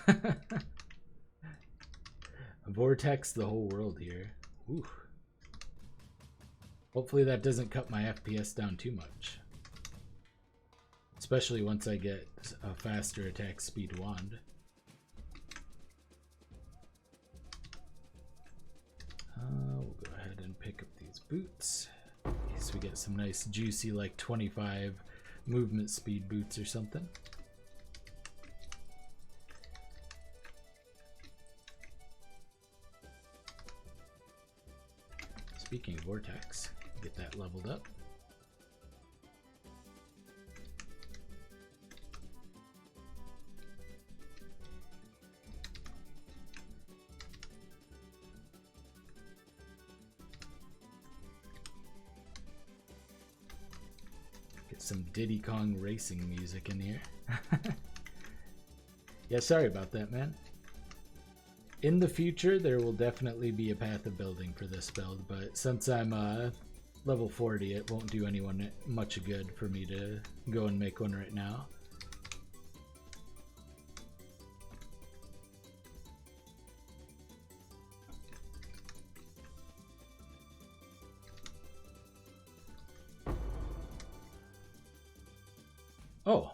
Vortex the whole world here. Ooh. Hopefully that doesn't cut my FPS down too much. Especially once I get a faster attack speed wand. We'll go ahead and pick up these boots. In case we get some nice juicy like 25 movement speed boots or something. Speaking of vortex, get that leveled up. Get some Diddy Kong racing music in here. Yeah, sorry about that, man. In the future, there will definitely be a path of building for this build, but since I'm level 40, it won't do anyone much good for me to go and make one right now. Oh.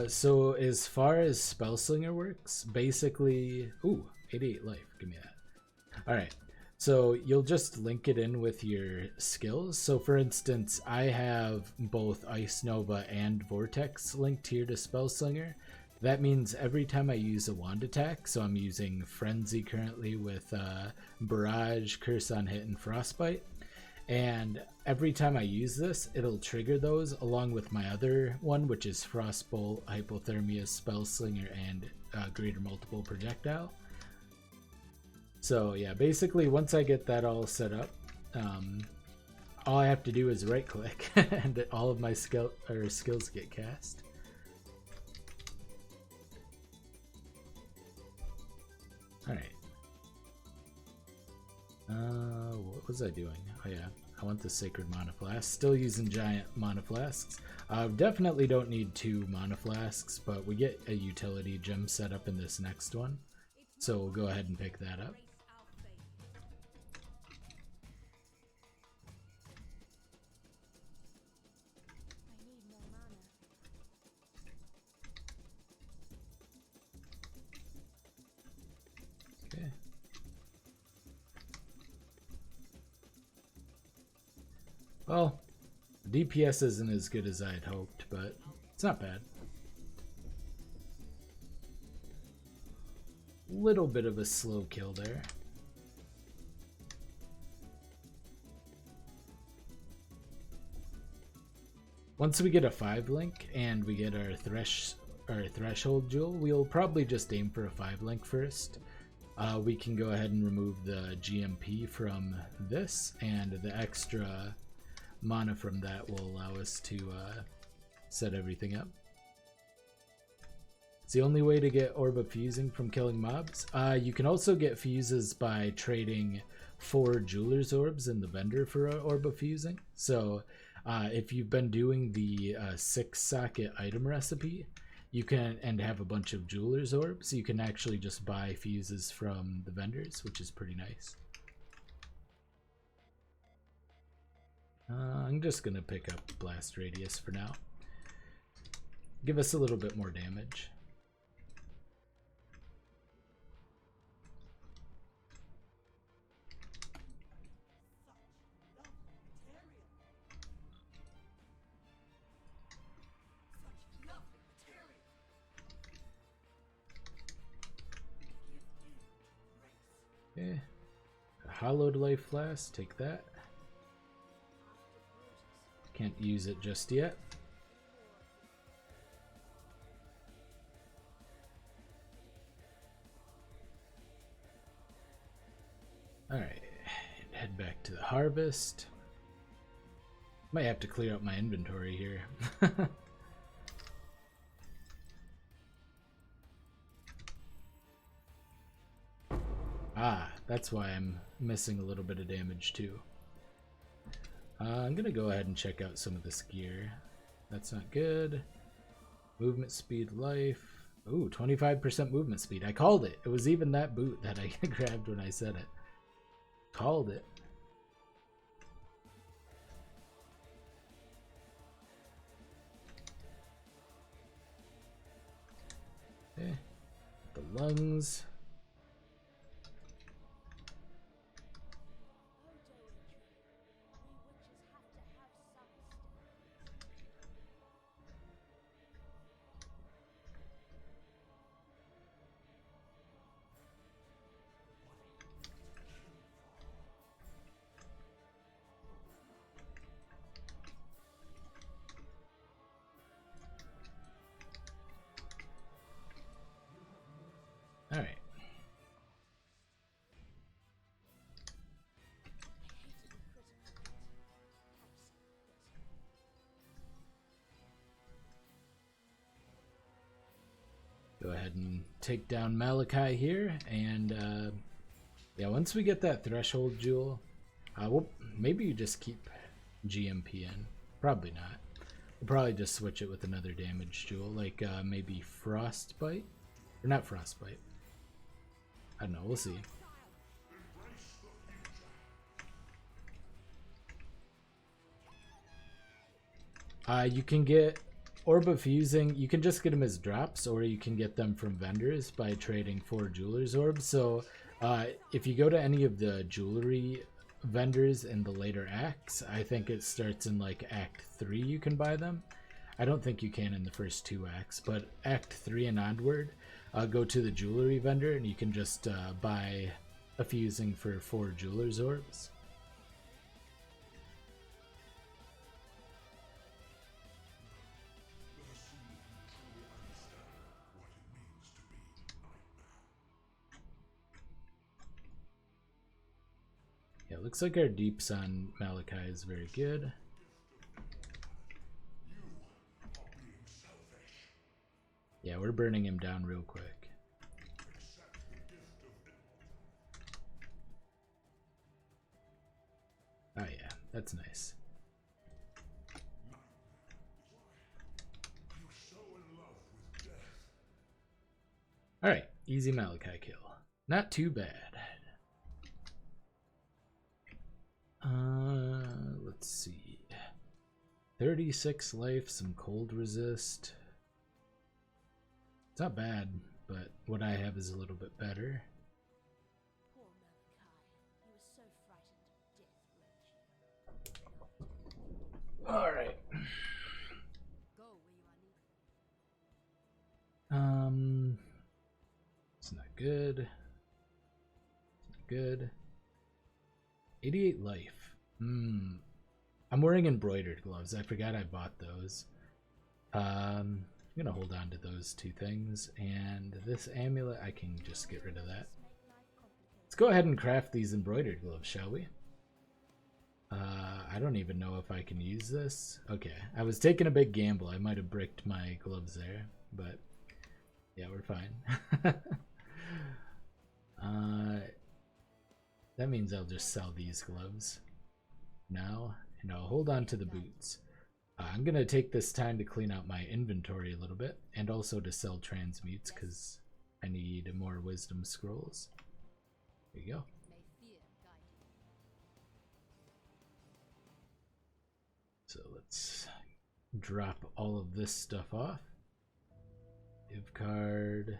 So as far as Spellslinger works, basically... Ooh, 88 life. Give me that. Alright. So you'll just link it in with your skills. So for instance, I have both Ice Nova and Vortex linked here to Spellslinger. That means every time I use a wand attack, so I'm using Frenzy currently with Barrage, Curse on Hit, and Frostbite. And every time I use this, it'll trigger those along with my other one, which is Frostbolt, Hypothermia, Spellslinger, and Greater Multiple Projectile. So yeah, basically once I get that all set up, all I have to do is right click and all of my skills get cast. Alright. What was I doing? Oh yeah, I want the Sacred Mana Flask. Still using giant Mana Flasks. Definitely don't need 2 Mana Flasks, but we get a utility gem set up in this next one. So we'll go ahead and pick that up. Okay. Well, DPS isn't as good as I had hoped, but it's not bad. Little bit of a slow kill there. Once we get a 5 link and we get our threshold jewel, we'll probably just aim for a 5 link first. We can go ahead and remove the GMP from this, and the extra mana from that will allow us to set everything up. It's the only way to get Orb of Fusing from killing mobs. You can also get fuses by trading 4 Jeweler's Orbs in the vendor for an Orb of Fusing. So if you've been doing the 6-socket item recipe, you can, and have a bunch of Jeweler's Orbs, you can actually just buy fuses from the vendors, which is pretty nice. I'm just gonna pick up Blast Radius for now. give us a little bit more damage. Okay. A hollowed life flask, take that. Can't use it just yet. Alright, head back to the harvest. Might have to clear up my inventory here. Ah, that's why I'm missing a little bit of damage too. I'm gonna go ahead and check out some of this gear. That's not good. Movement speed, life. Ooh, 25% movement speed. I called it. It was even that boot that I grabbed when I said it. Called it. Okay. The lungs. All right. Go ahead and take down Malachai here, and yeah, once we get that threshold jewel, maybe you just keep GMP in. Probably not. We'll probably just switch it with another damage jewel, like maybe Frostbite, or not Frostbite. I don't know. We'll see. You can get Orb of Fusing. You can just get them as drops, or you can get them from vendors by trading 4 Jeweler's Orbs. So if you go to any of the jewelry vendors in the later acts, I think it starts in like Act 3 you can buy them. I don't think you can in the first 2 acts, but Act 3 and onward, go to the jewelry vendor and you can just buy a fusing for 4 Jeweler's Orbs. Yeah, it looks like our deeps on Malachai is very good. Yeah, we're burning him down real quick. Oh yeah, that's nice. Alright, easy Malachai kill. Not too bad. Let's see. 36 life, some cold resist. It's not bad, but what I have is a little bit better. Poor Malachai. He was so frightened of death, Alright. Go where you are needed. It's not good. It's not good. 88 life. I'm wearing embroidered gloves. I forgot I bought those. I'm gonna hold on to those 2 things, and this amulet, I can just get rid of that. Let's go ahead and craft these embroidered gloves, shall we? I don't even know if I can use this. Okay, I was taking a big gamble. I might have bricked my gloves there, but yeah, we're fine. That means I'll just sell these gloves now, and I'll hold on to the boots. I'm gonna take this time to clean out my inventory a little bit, and also to sell transmutes because I need more wisdom scrolls. There you go. So let's drop all of this stuff off. Give card.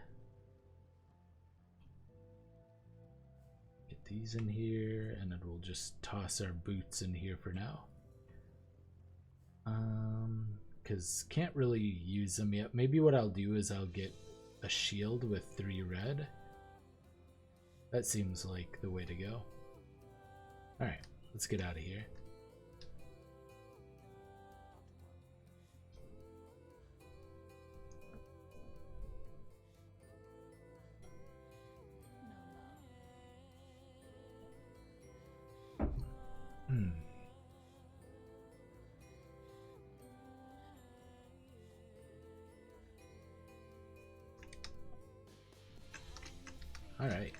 Get these in here, and then we'll just toss our boots in here for now. Because can't really use them yet. Maybe what I'll do is I'll get a shield with 3 red. That seems like the way to go. Alright, let's get out of here. All right.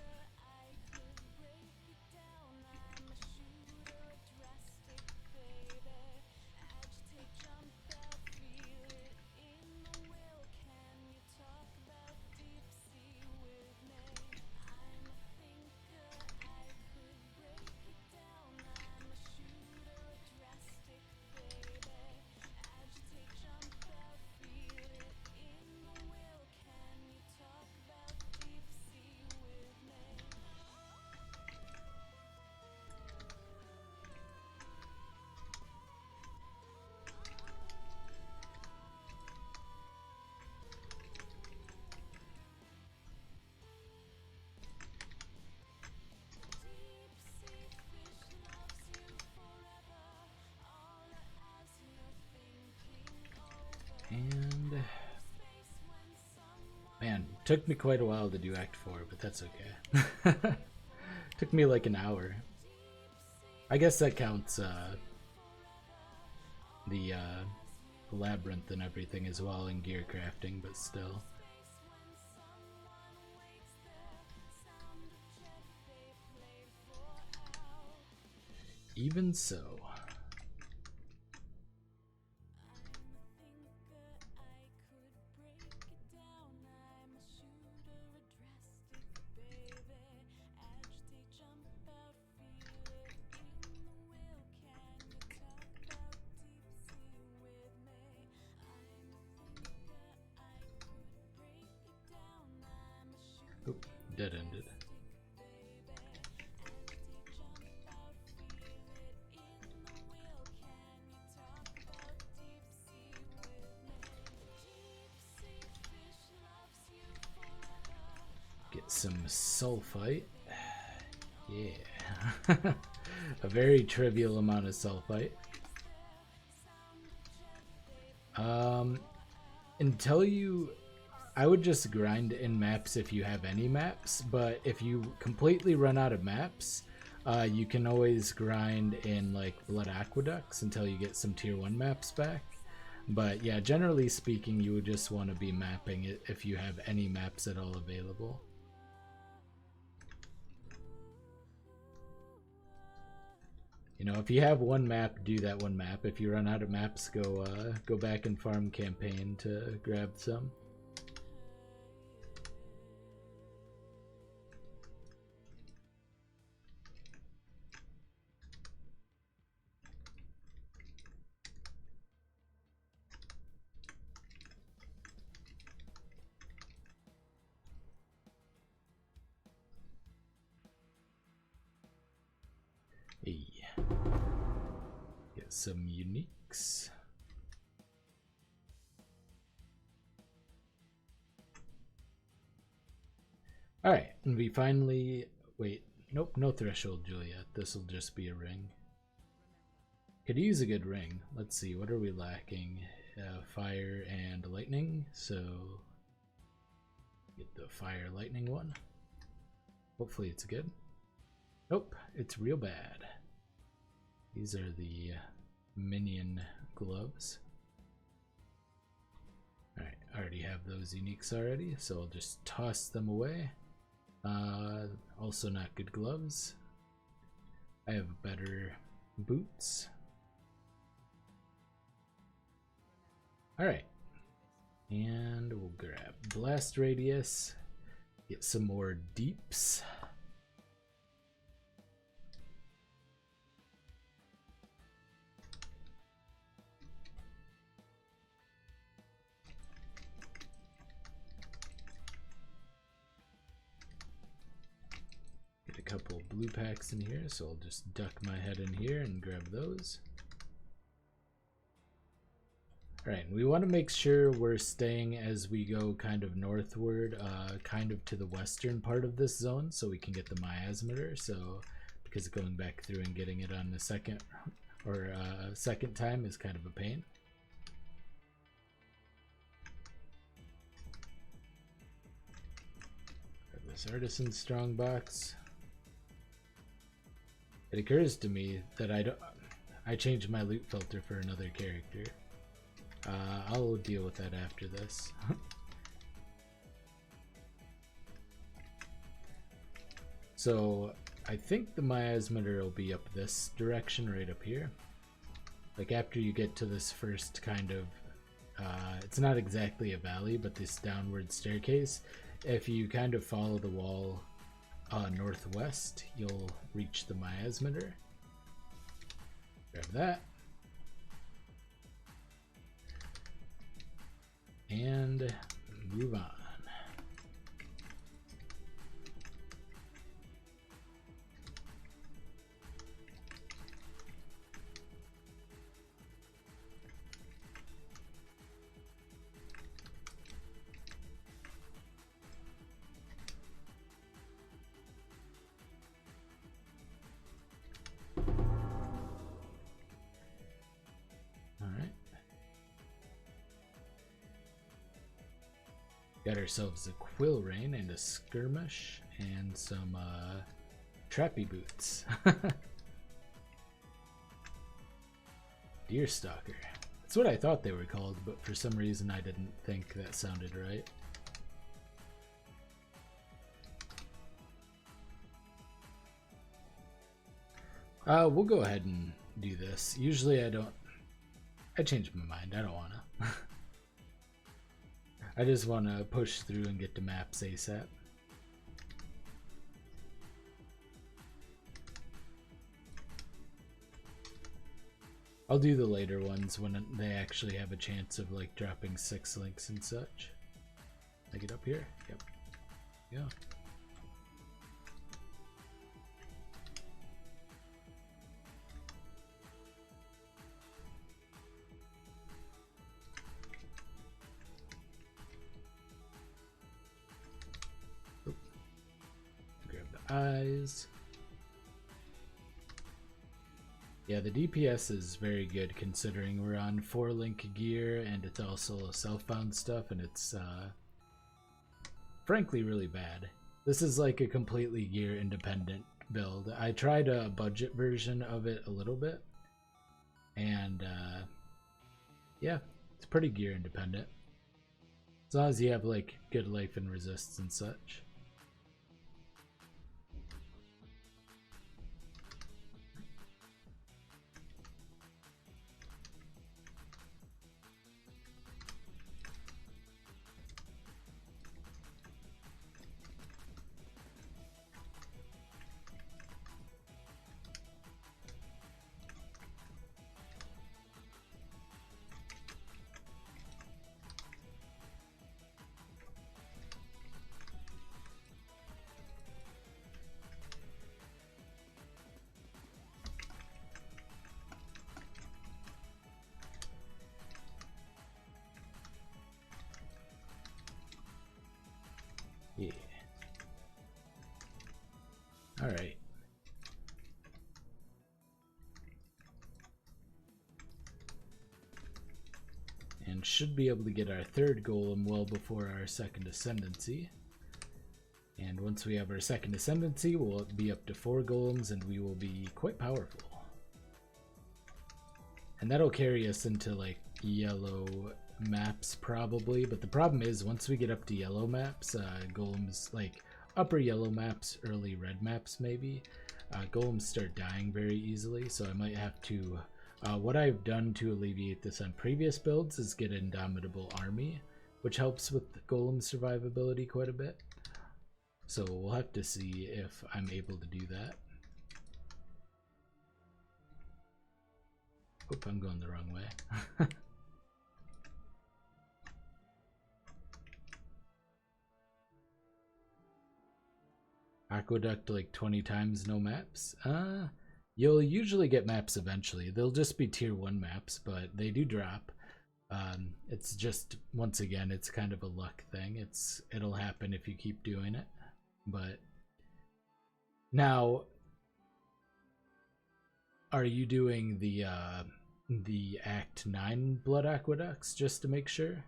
And man, took me quite a while to do Act 4, but that's okay. Took me like an hour. I guess that counts the labyrinth and everything as well in gear crafting, but still. Even so. Oop, dead-ended. Get some sulphite. Yeah. A very trivial amount of sulphite. Until you... I would just grind in maps if you have any maps, but if you completely run out of maps, you can always grind in like Blood Aqueducts until you get some tier 1 maps back. But yeah, generally speaking, you would just want to be mapping it if you have any maps at all available. You know, if you have one map, do that one map. If you run out of maps, go back and farm campaign to grab some. Hey. Get some uniques. Alright, and we finally... Wait, nope, no threshold Juliet. This will just be a ring. Could use a good ring. Let's see, what are we lacking? Fire and lightning, so... Get the fire lightning one. Hopefully it's good. Nope, it's real bad. These are the minion gloves. Alright, I already have those uniques already, so I'll just toss them away. Also not good gloves. I have better boots. Alright. And we'll grab blast radius. Get some more deeps. couple blue packs in here, so I'll just duck my head in here and grab those. Alright, we want to make sure we're staying as we go kind of northward, kind of to the western part of this zone, so we can get the miasmator. So, because going back through and getting it on the second time is kind of a pain. Grab this artisan strongbox. It occurs to me that I changed my loot filter for another character. I'll deal with that after this. So I think the miasmator will be up this direction, right up here. Like after you get to this first kind of, it's not exactly a valley, but this downward staircase. If you kind of follow the wall northwest, you'll reach the miasmator. Grab that. And move on. Got ourselves a quill rain and a skirmish and some trappy boots. Deerstalker. That's what I thought they were called, but for some reason I didn't think that sounded right. We'll go ahead and do this. Usually I change my mind. I don't wanna. I just want to push through and get to maps ASAP. I'll do the later ones when they actually have a chance of like dropping 6 links and such. I get up here? Yep. Yeah. Eyes. Yeah, the DPS is very good considering we're on 4-link gear and it's also self-bound stuff, and it's frankly really bad. This is like a completely gear independent build. I tried a budget version of it a little bit, and yeah, it's pretty gear independent as long as you have like good life and resists and such. Yeah. All right. And should be able to get our 3rd golem well before our 2nd ascendancy. And once we have our 2nd ascendancy, we'll be up to 4 golems and we will be quite powerful. And that'll carry us into like yellow maps probably, but the problem is once we get up to yellow maps, golems, like upper yellow maps, early red maps maybe, golems start dying very easily, so I might have to, what I've done to alleviate this on previous builds is get Indomitable Army, which helps with golem survivability quite a bit. So we'll have to see if I'm able to do that. Oop, I'm going the wrong way. Aqueduct like 20 times, no maps? You'll usually get maps eventually. They'll just be tier 1 maps, but they do drop. It's just, once again, it's kind of a luck thing. It'll happen if you keep doing it. But now, are you doing the Act 9 Blood Aqueducts just to make sure?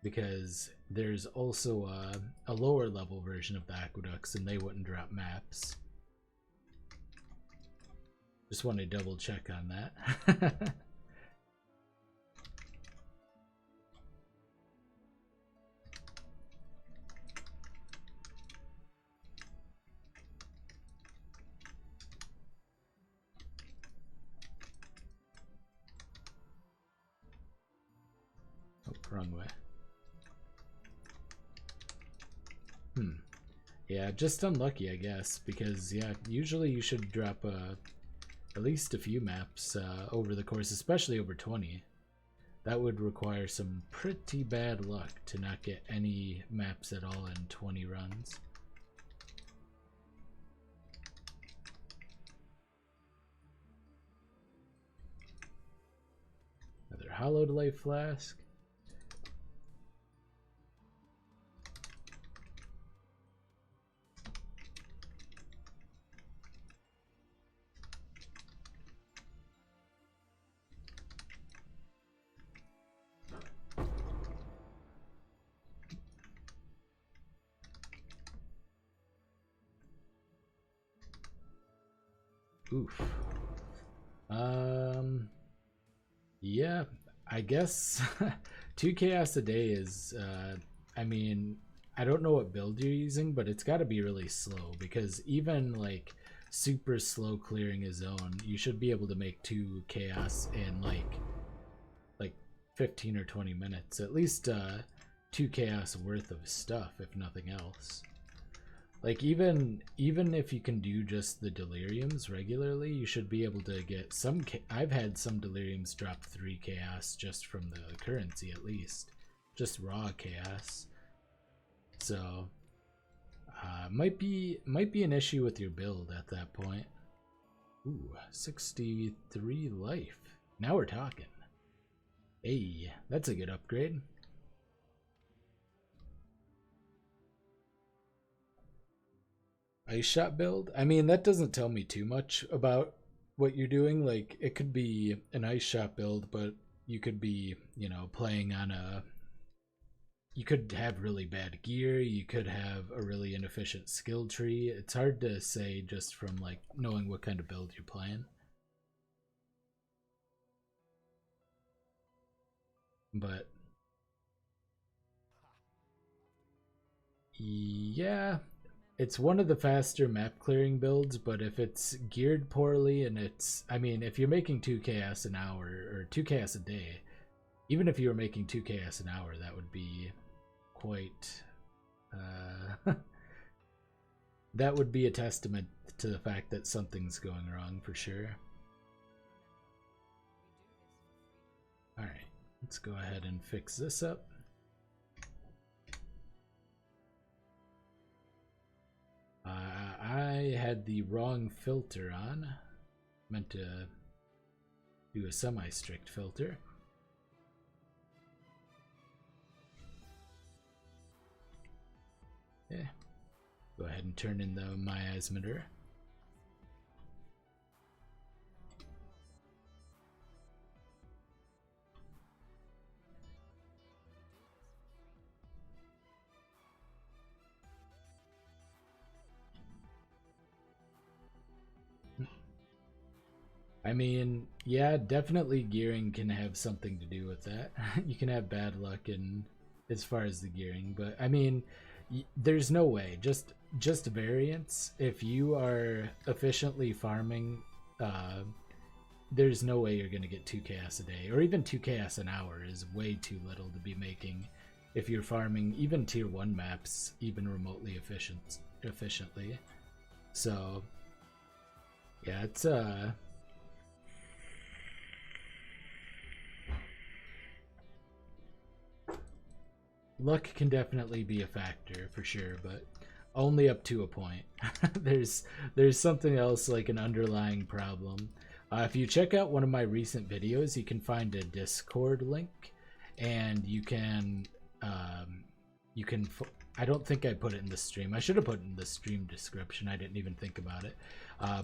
Because there's also a lower level version of the aqueducts and they wouldn't drop maps. Just want to double check on that. Oh, wrong way. Yeah, just unlucky, I guess, because, yeah, usually you should drop at least a few maps over the course, especially over 20. That would require some pretty bad luck to not get any maps at all in 20 runs. Another Hollowed Life Flask. Oof. Yeah, I guess 2 chaos a day is, I mean, I don't know what build you're using, but it's got to be really slow, because even like super slow clearing a zone, you should be able to make 2 chaos in like 15 or 20 minutes, at least 2 chaos worth of stuff, if nothing else. Like, even if you can do just the deliriums regularly, you should be able to get some. I've had some deliriums drop 3 chaos just from the currency, at least, just raw chaos. So, might be an issue with your build at that point. Ooh, 63 life. Now we're talking. Hey, that's a good upgrade. Ice shot build? I mean, that doesn't tell me too much about what you're doing. Like, it could be an ice shot build, but you could be, you know, playing on a... You could have really bad gear, you could have a really inefficient skill tree. It's hard to say just from, like, knowing what kind of build you're playing. But... yeah... It's one of the faster map clearing builds, but if it's geared poorly and it's... I mean, if you're making 2 chaos an hour, or 2 chaos a day, even if you were making 2 chaos an hour, that would be quite... that would be a testament to the fact that something's going wrong, for sure. Alright, let's go ahead and fix this up. I had the wrong filter on. Meant to do a semi-strict filter. Yeah. Go ahead and turn in the miasmeter. I mean, yeah, definitely gearing can have something to do with that. You can have bad luck in as far as the gearing, but I mean, there's no way. Just variance. If you are efficiently farming, there's no way you're gonna get 2 chaos a day, or even 2 chaos an hour is way too little to be making if you're farming even tier 1 maps even remotely efficiently. So yeah, it's luck can definitely be a factor for sure, but Only up to a point. there's something else, like an underlying problem. If you check out one of my recent videos, you can find a Discord link, and you can I don't think I put it in the stream. I should have put it in the stream description. I didn't even think about it.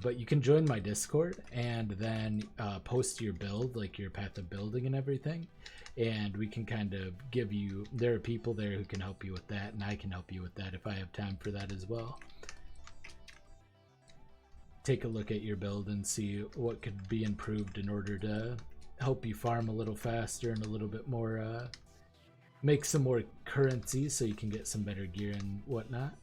But you can join my Discord and then post your build, like your path of building and everything. And we can kind of give you, there are people there who can help you with that, and I can help you with that if I have time for that as well. Take a look at your build and see what could be improved in order to help you farm a little faster and a little bit more, make some more currency so you can get some better gear and whatnot.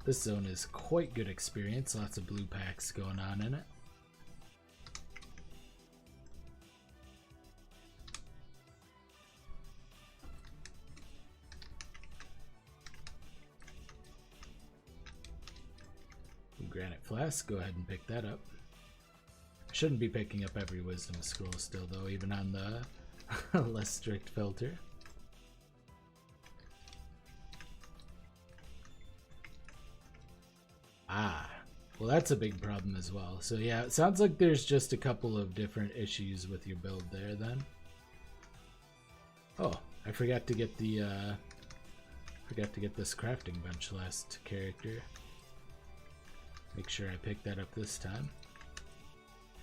This zone is quite good experience, lots of blue packs going on in it. Granite flask, go ahead and pick that up. Shouldn't be picking up every wisdom scroll still though, even on the less strict filter. Ah, well that's a big problem as well. So yeah, it sounds like there's just a couple of different issues with your build there then. Oh, I forgot to get the this crafting bench last character. Make sure I pick that up this time.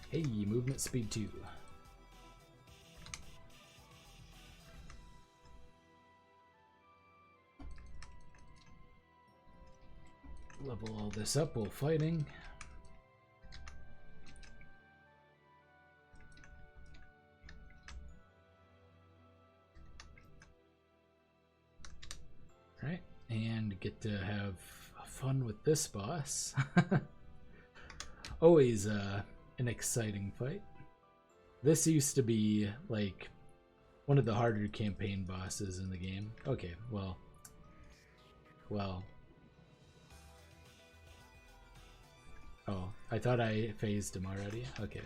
Hey, movement speed 2. Level all this up while fighting. Right, and get to have fun with this boss. Always an exciting fight. This used to be like one of the harder campaign bosses in the game. Okay, well. Oh, I thought I phased him already. Okay.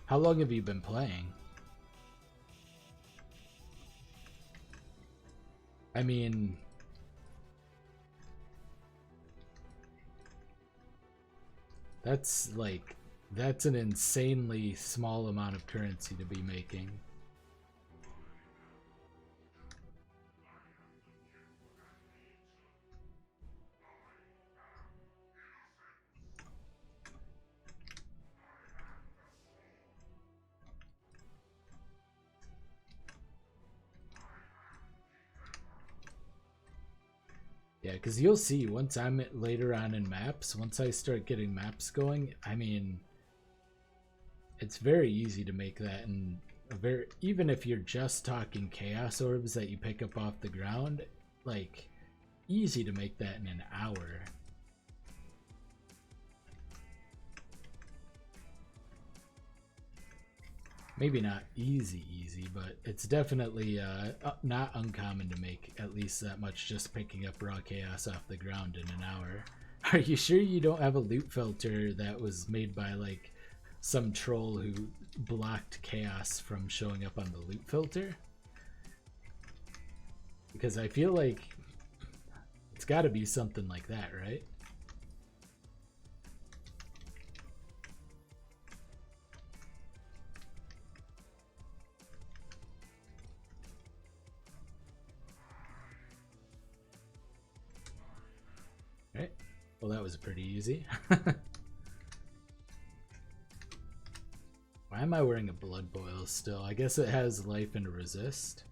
How long have you been playing? I mean, that's an insanely small amount of currency to be making. Yeah, because you'll see once I'm later on in maps, once I start getting maps going, I mean, it's very easy to make that, and even if you're just talking chaos orbs that you pick up off the ground, like, easy to make that in an hour. Maybe not easy, but it's definitely not uncommon to make at least that much just picking up raw chaos off the ground in an hour. Are you sure you don't have a loot filter that was made by like some troll who blocked chaos from showing up on the loot filter? Because I feel like it's got to be something like that, right? Right. Well, that was pretty easy. Why am I wearing a blood boil still? I guess it has life and resist.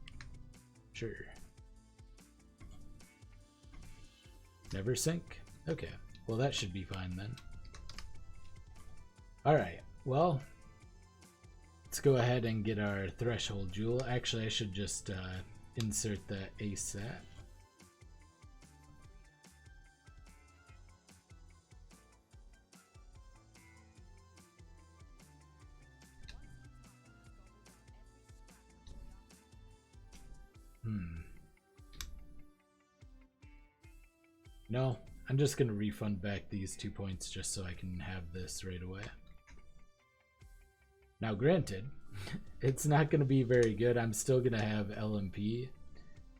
Sure. Never sink? Okay. Well, that should be fine then. Alright. Well, let's go ahead and get our threshold jewel. Actually, I should just insert the ASAP. No, I'm just gonna refund back these 2 points just so I can have this right away. Now granted, it's not gonna be very good. I'm still gonna have LMP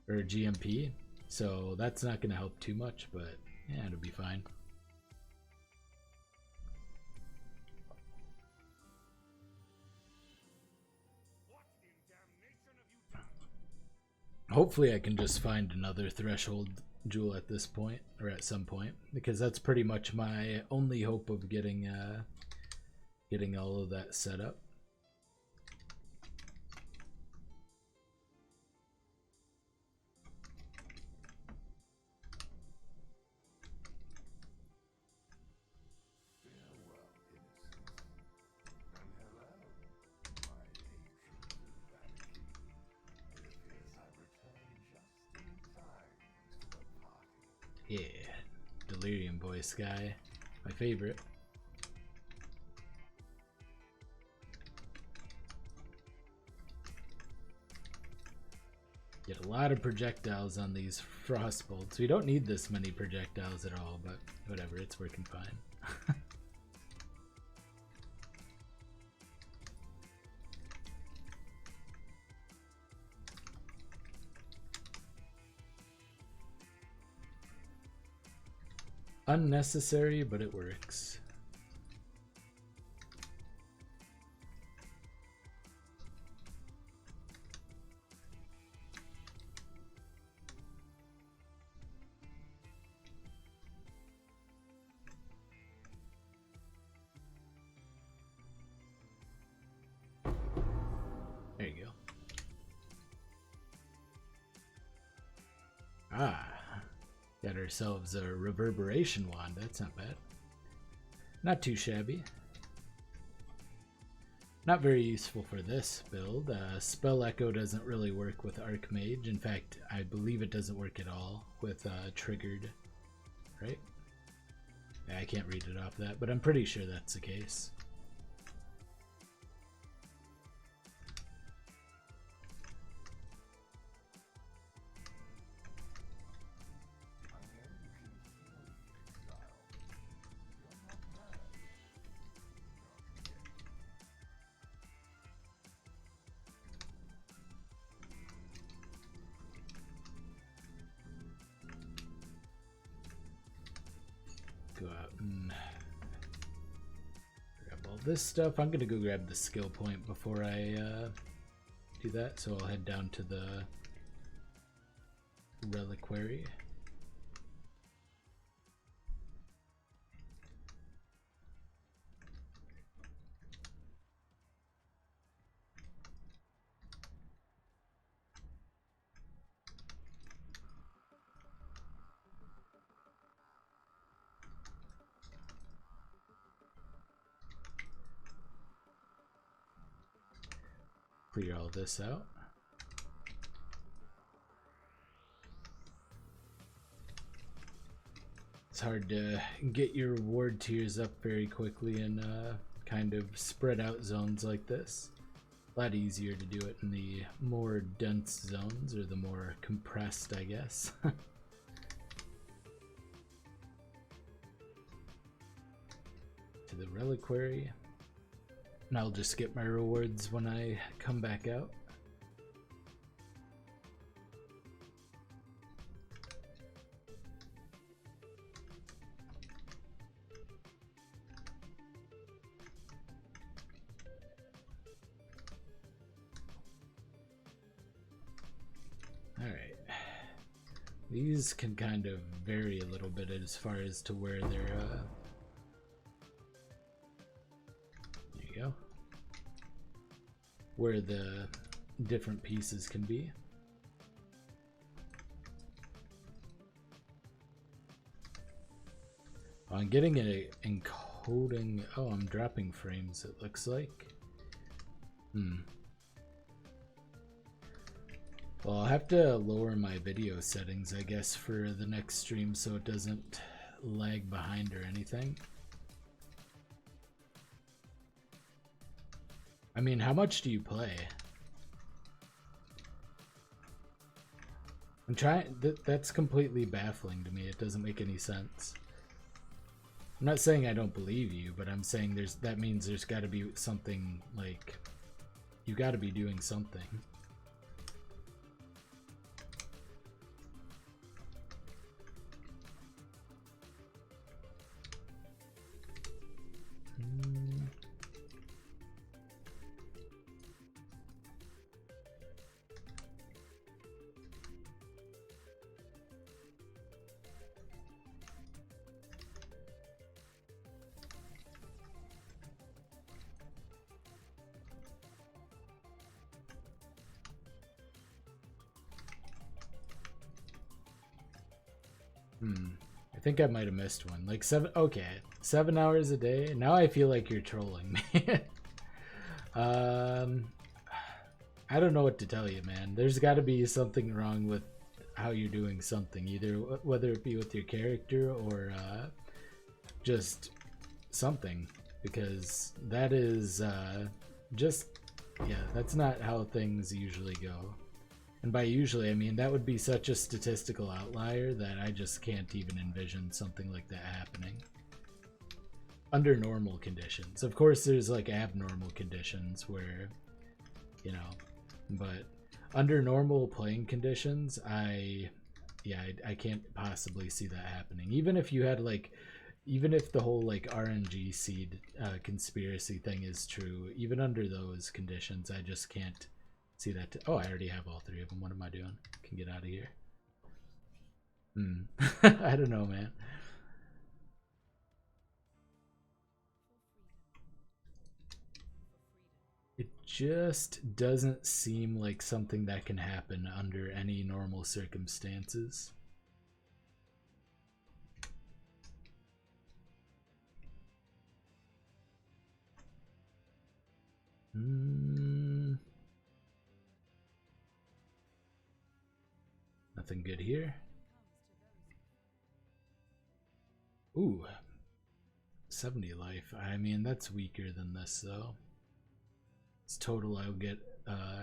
or GMP, so that's not gonna help too much, but yeah, it'll be fine. Hopefully I can just find another threshold jewel at this point, or at some point, because that's pretty much my only hope of getting all of that set up. Yeah, Delirium voice guy, my favorite. Get a lot of projectiles on these Frostbolts. We don't need this many projectiles at all, but whatever, it's working fine. Unnecessary, but it works. There you go. Ah. Got ourselves a reverberation wand. That's not bad. Not too shabby. Not very useful for this build. Spell Echo doesn't really work with Archmage. In fact, I believe it doesn't work at all with Triggered. Right? Yeah, I can't read it off that, but I'm pretty sure that's the case. Go out and grab all this stuff. I'm gonna go grab the skill point before I do that, so I'll head down to the Reliquary. Clear all this out. It's hard to get your reward tiers up very quickly in kind of spread out zones like this. A lot easier to do it in the more dense zones, or the more compressed, I guess. To the Reliquary. And I'll just get my rewards when I come back out. Alright. These can kind of vary a little bit as far as to where they're where the different pieces can be. I'm getting an encoding. Oh, I'm dropping frames, it looks like. Well, I'll have to lower my video settings, I guess, for the next stream so it doesn't lag behind or anything. I mean, how much do you play? I'm trying. That's completely baffling to me. It doesn't make any sense. I'm not saying I don't believe you, but I'm saying that means there's got to be something, like, you got to be doing something. I think I might have missed one. Like 7 hours a day. Now I feel like you're trolling me. I don't know what to tell you, man. There's got to be something wrong with how you're doing something, either whether it be with your character or just something, because that is that's not how things usually go. And by usually, I mean that would be such a statistical outlier that I just can't even envision something like that happening. Under normal conditions. Of course, there's like abnormal conditions where, you know, but under normal playing conditions, I can't possibly see that happening. Even if you had like, even if the whole like RNG seed conspiracy thing is true, even under those conditions, I just can't see that. Oh, I already have all three of them. What am I doing? Can get out of here. I don't know, man. It just doesn't seem like something that can happen under any normal circumstances. Nothing good here. Ooh, 70 life. I mean, that's weaker than this, though. It's total, I'll get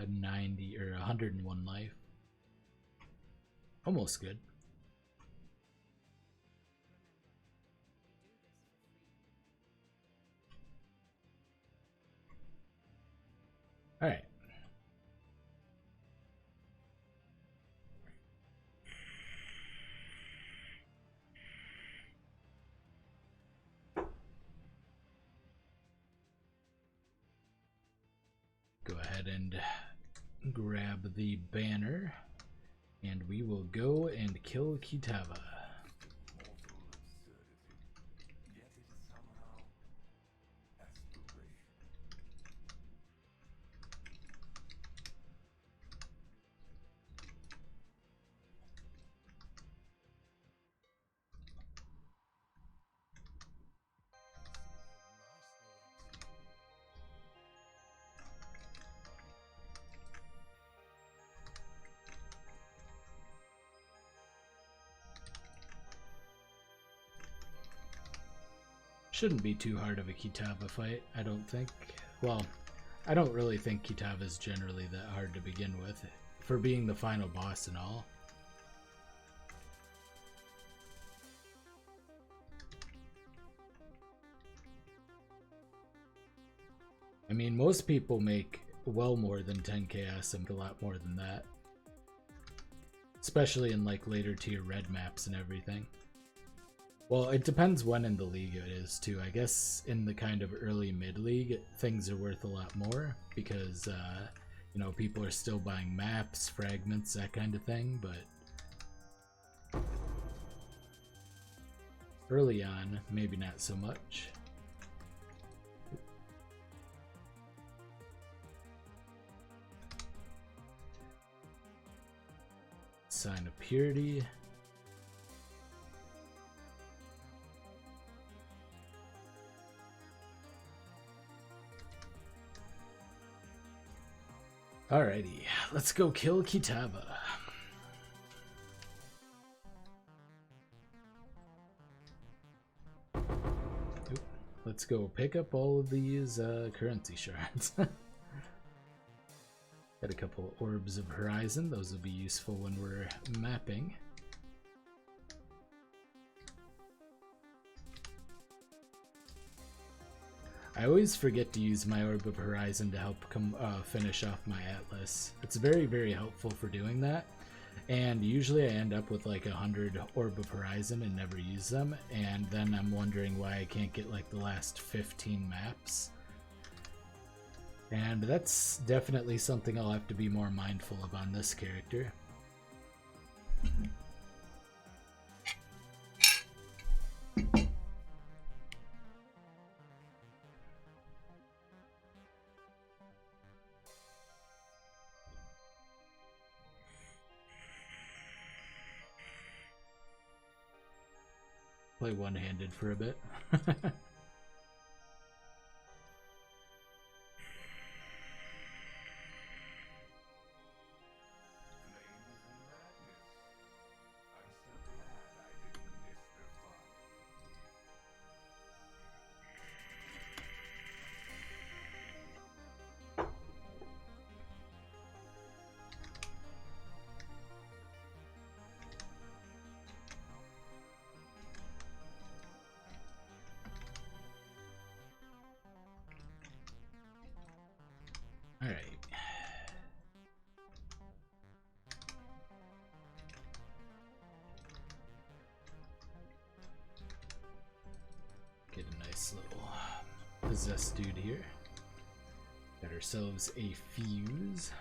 90 or 101 life. Almost good. All right. Go ahead and grab the banner, and we will go and kill Kitava. Shouldn't be too hard of a Kitava fight, I don't think. Well, I don't really think Kitava is generally that hard to begin with, for being the final boss and all. I mean, most people make well more than 10 chaos and a lot more than that. Especially in like later tier red maps and everything. Well, it depends when in the league it is too. I guess in the kind of early mid-league, things are worth a lot more because, you know, people are still buying maps, fragments, that kind of thing, but early on, maybe not so much. Sign of Purity. Alrighty, let's go kill Kitava. Let's go pick up all of these currency shards. Got Got a couple orbs of horizon. Those will be useful when we're mapping. I always forget to use my Orb of Horizon to help finish off my Atlas. It's very, very helpful for doing that. And usually I end up with like 100 Orb of Horizon and never use them. And then I'm wondering why I can't get like the last 15 maps. And that's definitely something I'll have to be more mindful of on this character. Play one-handed for a bit. Alright. Get a nice little possessed dude here. Got ourselves a fuse.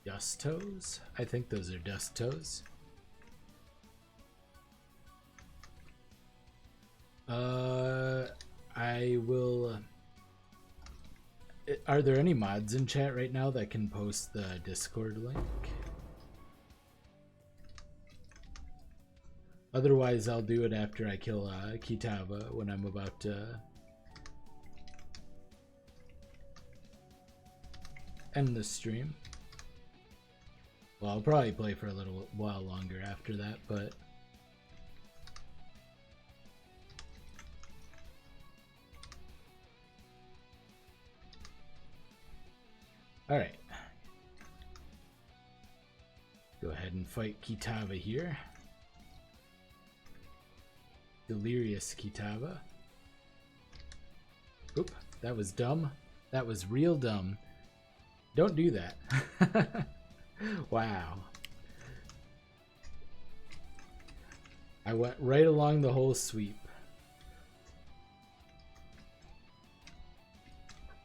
Dust toes? I think those are dust toes. I will. Are there any mods in chat right now that can post the Discord link? Otherwise, I'll do it after I kill Kitava when I'm about to end the stream. Well, I'll probably play for a little while longer after that, but. Alright. Go ahead and fight Kitava here. Delirious Kitava. Oop, that was dumb. That was real dumb. Don't do that. Wow. I went right along the whole sweep.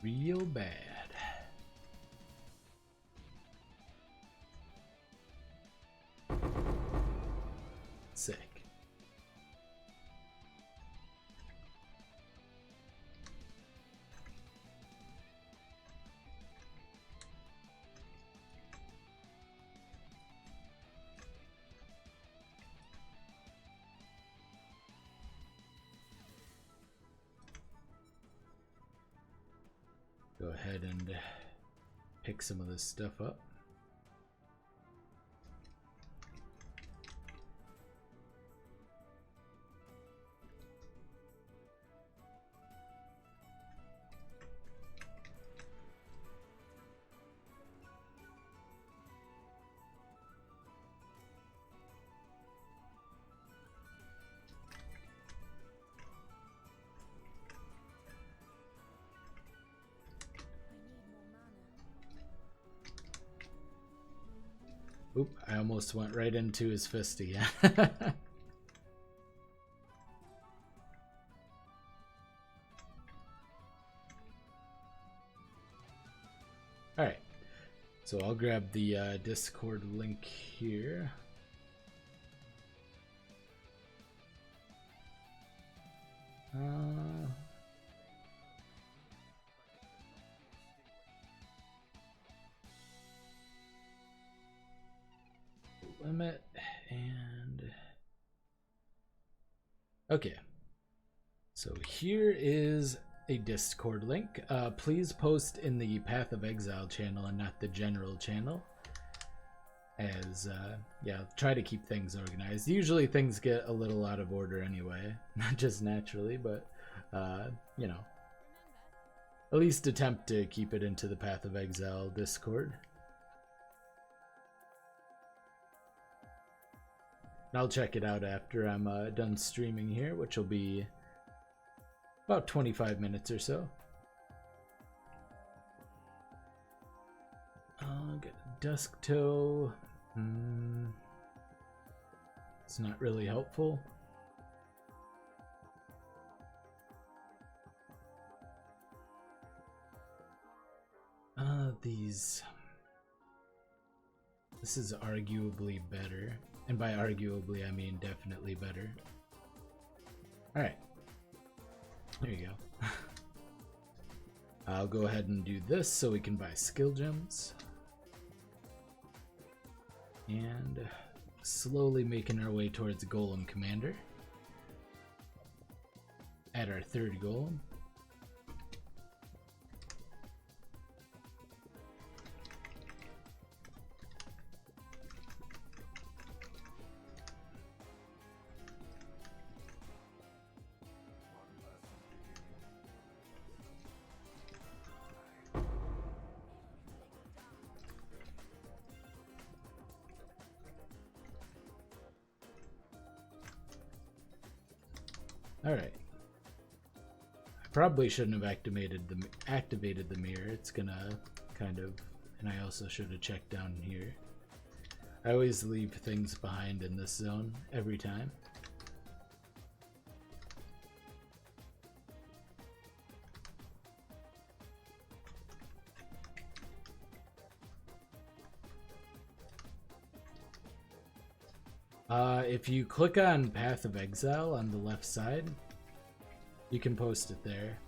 Real bad. Sick. Go ahead and pick some of this stuff up. Oop, I almost went right into his fisty. Alright, so I'll grab the Discord link here. Limit and okay, so here is a Discord link. Please post in the Path of Exile channel and not the general channel. as yeah, try to keep things organized. Usually things get a little out of order anyway, not just naturally, but you know, at least attempt to keep it into the Path of Exile Discord. And I'll check it out after I'm done streaming here, which will be about 25 minutes or so. I'll get a dusk toe. It's not really helpful. This is arguably better. And by arguably, I mean definitely better. Alright. There you go. I'll go ahead and do this so we can buy skill gems. And slowly making our way towards Golem Commander. Add our third Golem. Alright. I probably shouldn't have activated the mirror. It's gonna kind of... And I also should have checked down here. I always leave things behind in this zone every time. If you click on Path of Exile on the left side, you can post it there.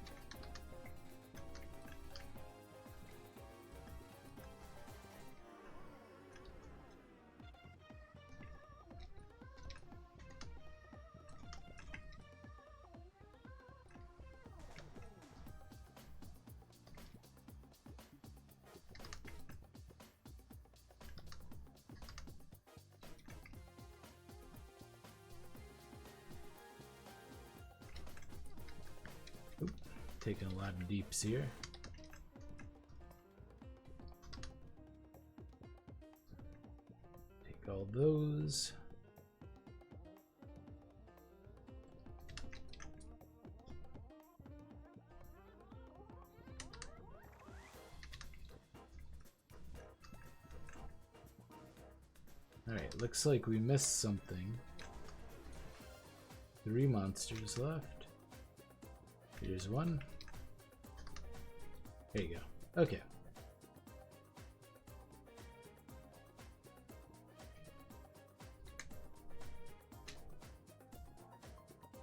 Taking a lot of deeps here. Take all those. Alright, looks like we missed something. 3 monsters left. Here's one. There you go. Okay.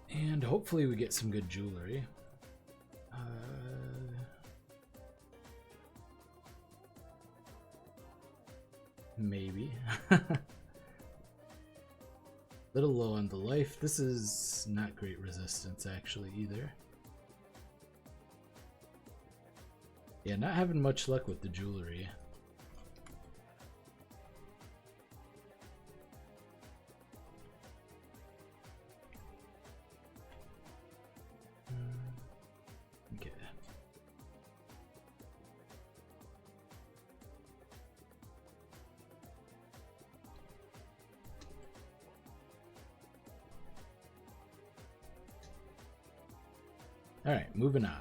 And hopefully we get some good jewelry. Maybe. Little low on the life. This is not great resistance actually either. Yeah, not having much luck with the jewelry. Okay. All right, moving on.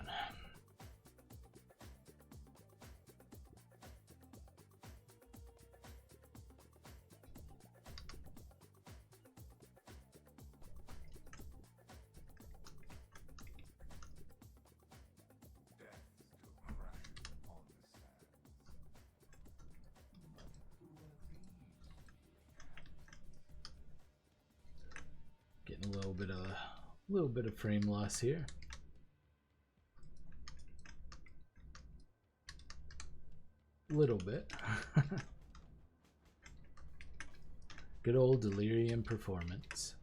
Getting a little bit of frame loss here. Little bit. Good old Delirium performance.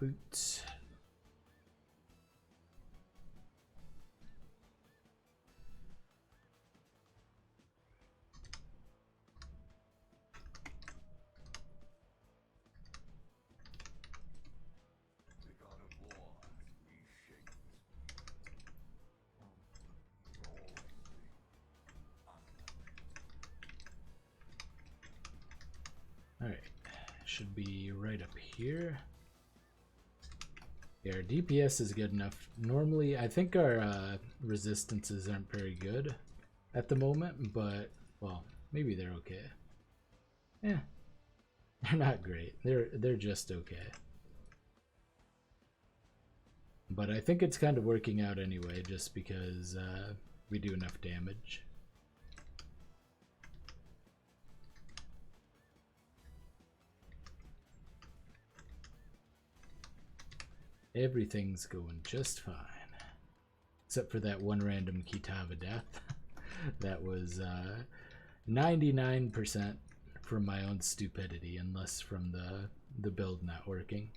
boots. Alright, should be right up here. Yeah, our DPS is good enough. Normally, I think our resistances aren't very good at the moment, but, well, maybe they're okay. Yeah, they're not great. They're just okay. But I think it's kind of working out anyway, just because we do enough damage. Everything's going just fine. Except for that one random Kitava death. That was 99% from my own stupidity, and less from the build not working.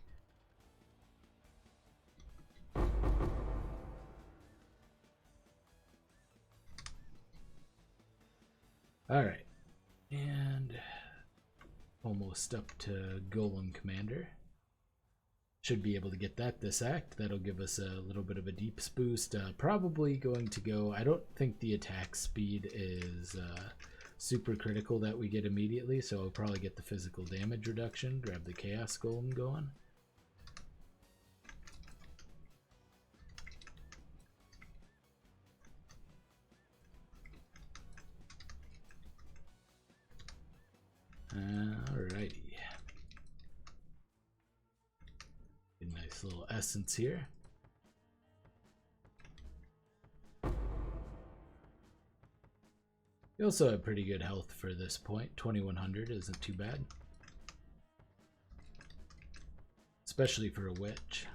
Alright. And almost up to Golem Commander. Should be able to get that this act. That'll give us a little bit of a deeps boost. Probably going to go... I don't think the attack speed is super critical that we get immediately, so I'll probably get the physical damage reduction. Grab the Chaos Golem going. Alrighty. Nice little essence here. You also have pretty good health for this point. 2100 isn't too bad. Especially for a witch.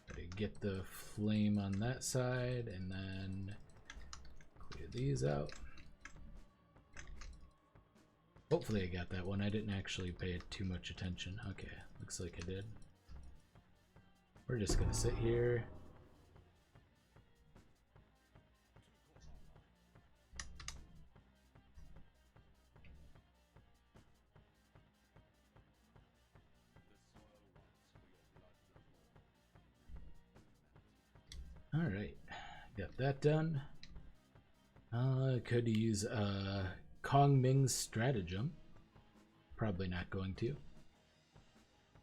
Gotta get the flame on that side and then clear these out. Hopefully I got that one. I didn't actually pay too much attention. Okay, looks like I did. We're just gonna sit here. Alright, got that done. Could use Kong Ming's Stratagem. Probably not going to.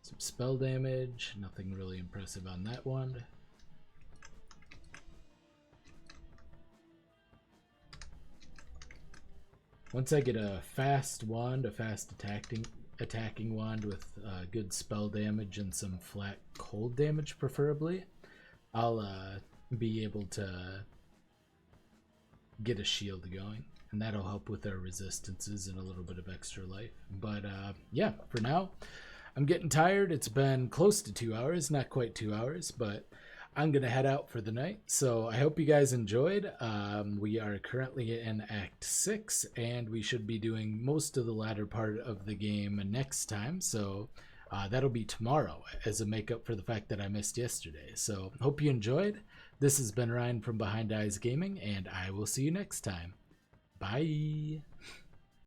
Some spell damage. Nothing really impressive on that one. Once I get a fast wand, a fast attacking wand with good spell damage and some flat cold damage preferably, I'll be able to get a shield going. And that'll help with our resistances and a little bit of extra life. But yeah, for now, I'm getting tired. It's been close to 2 hours, not quite 2 hours, but I'm going to head out for the night. So I hope you guys enjoyed. We are currently in Act 6, and we should be doing most of the latter part of the game next time. So that'll be tomorrow as a makeup for the fact that I missed yesterday. So hope you enjoyed. This has been Ryan from Behind Eyes Gaming, and I will see you next time. Bye.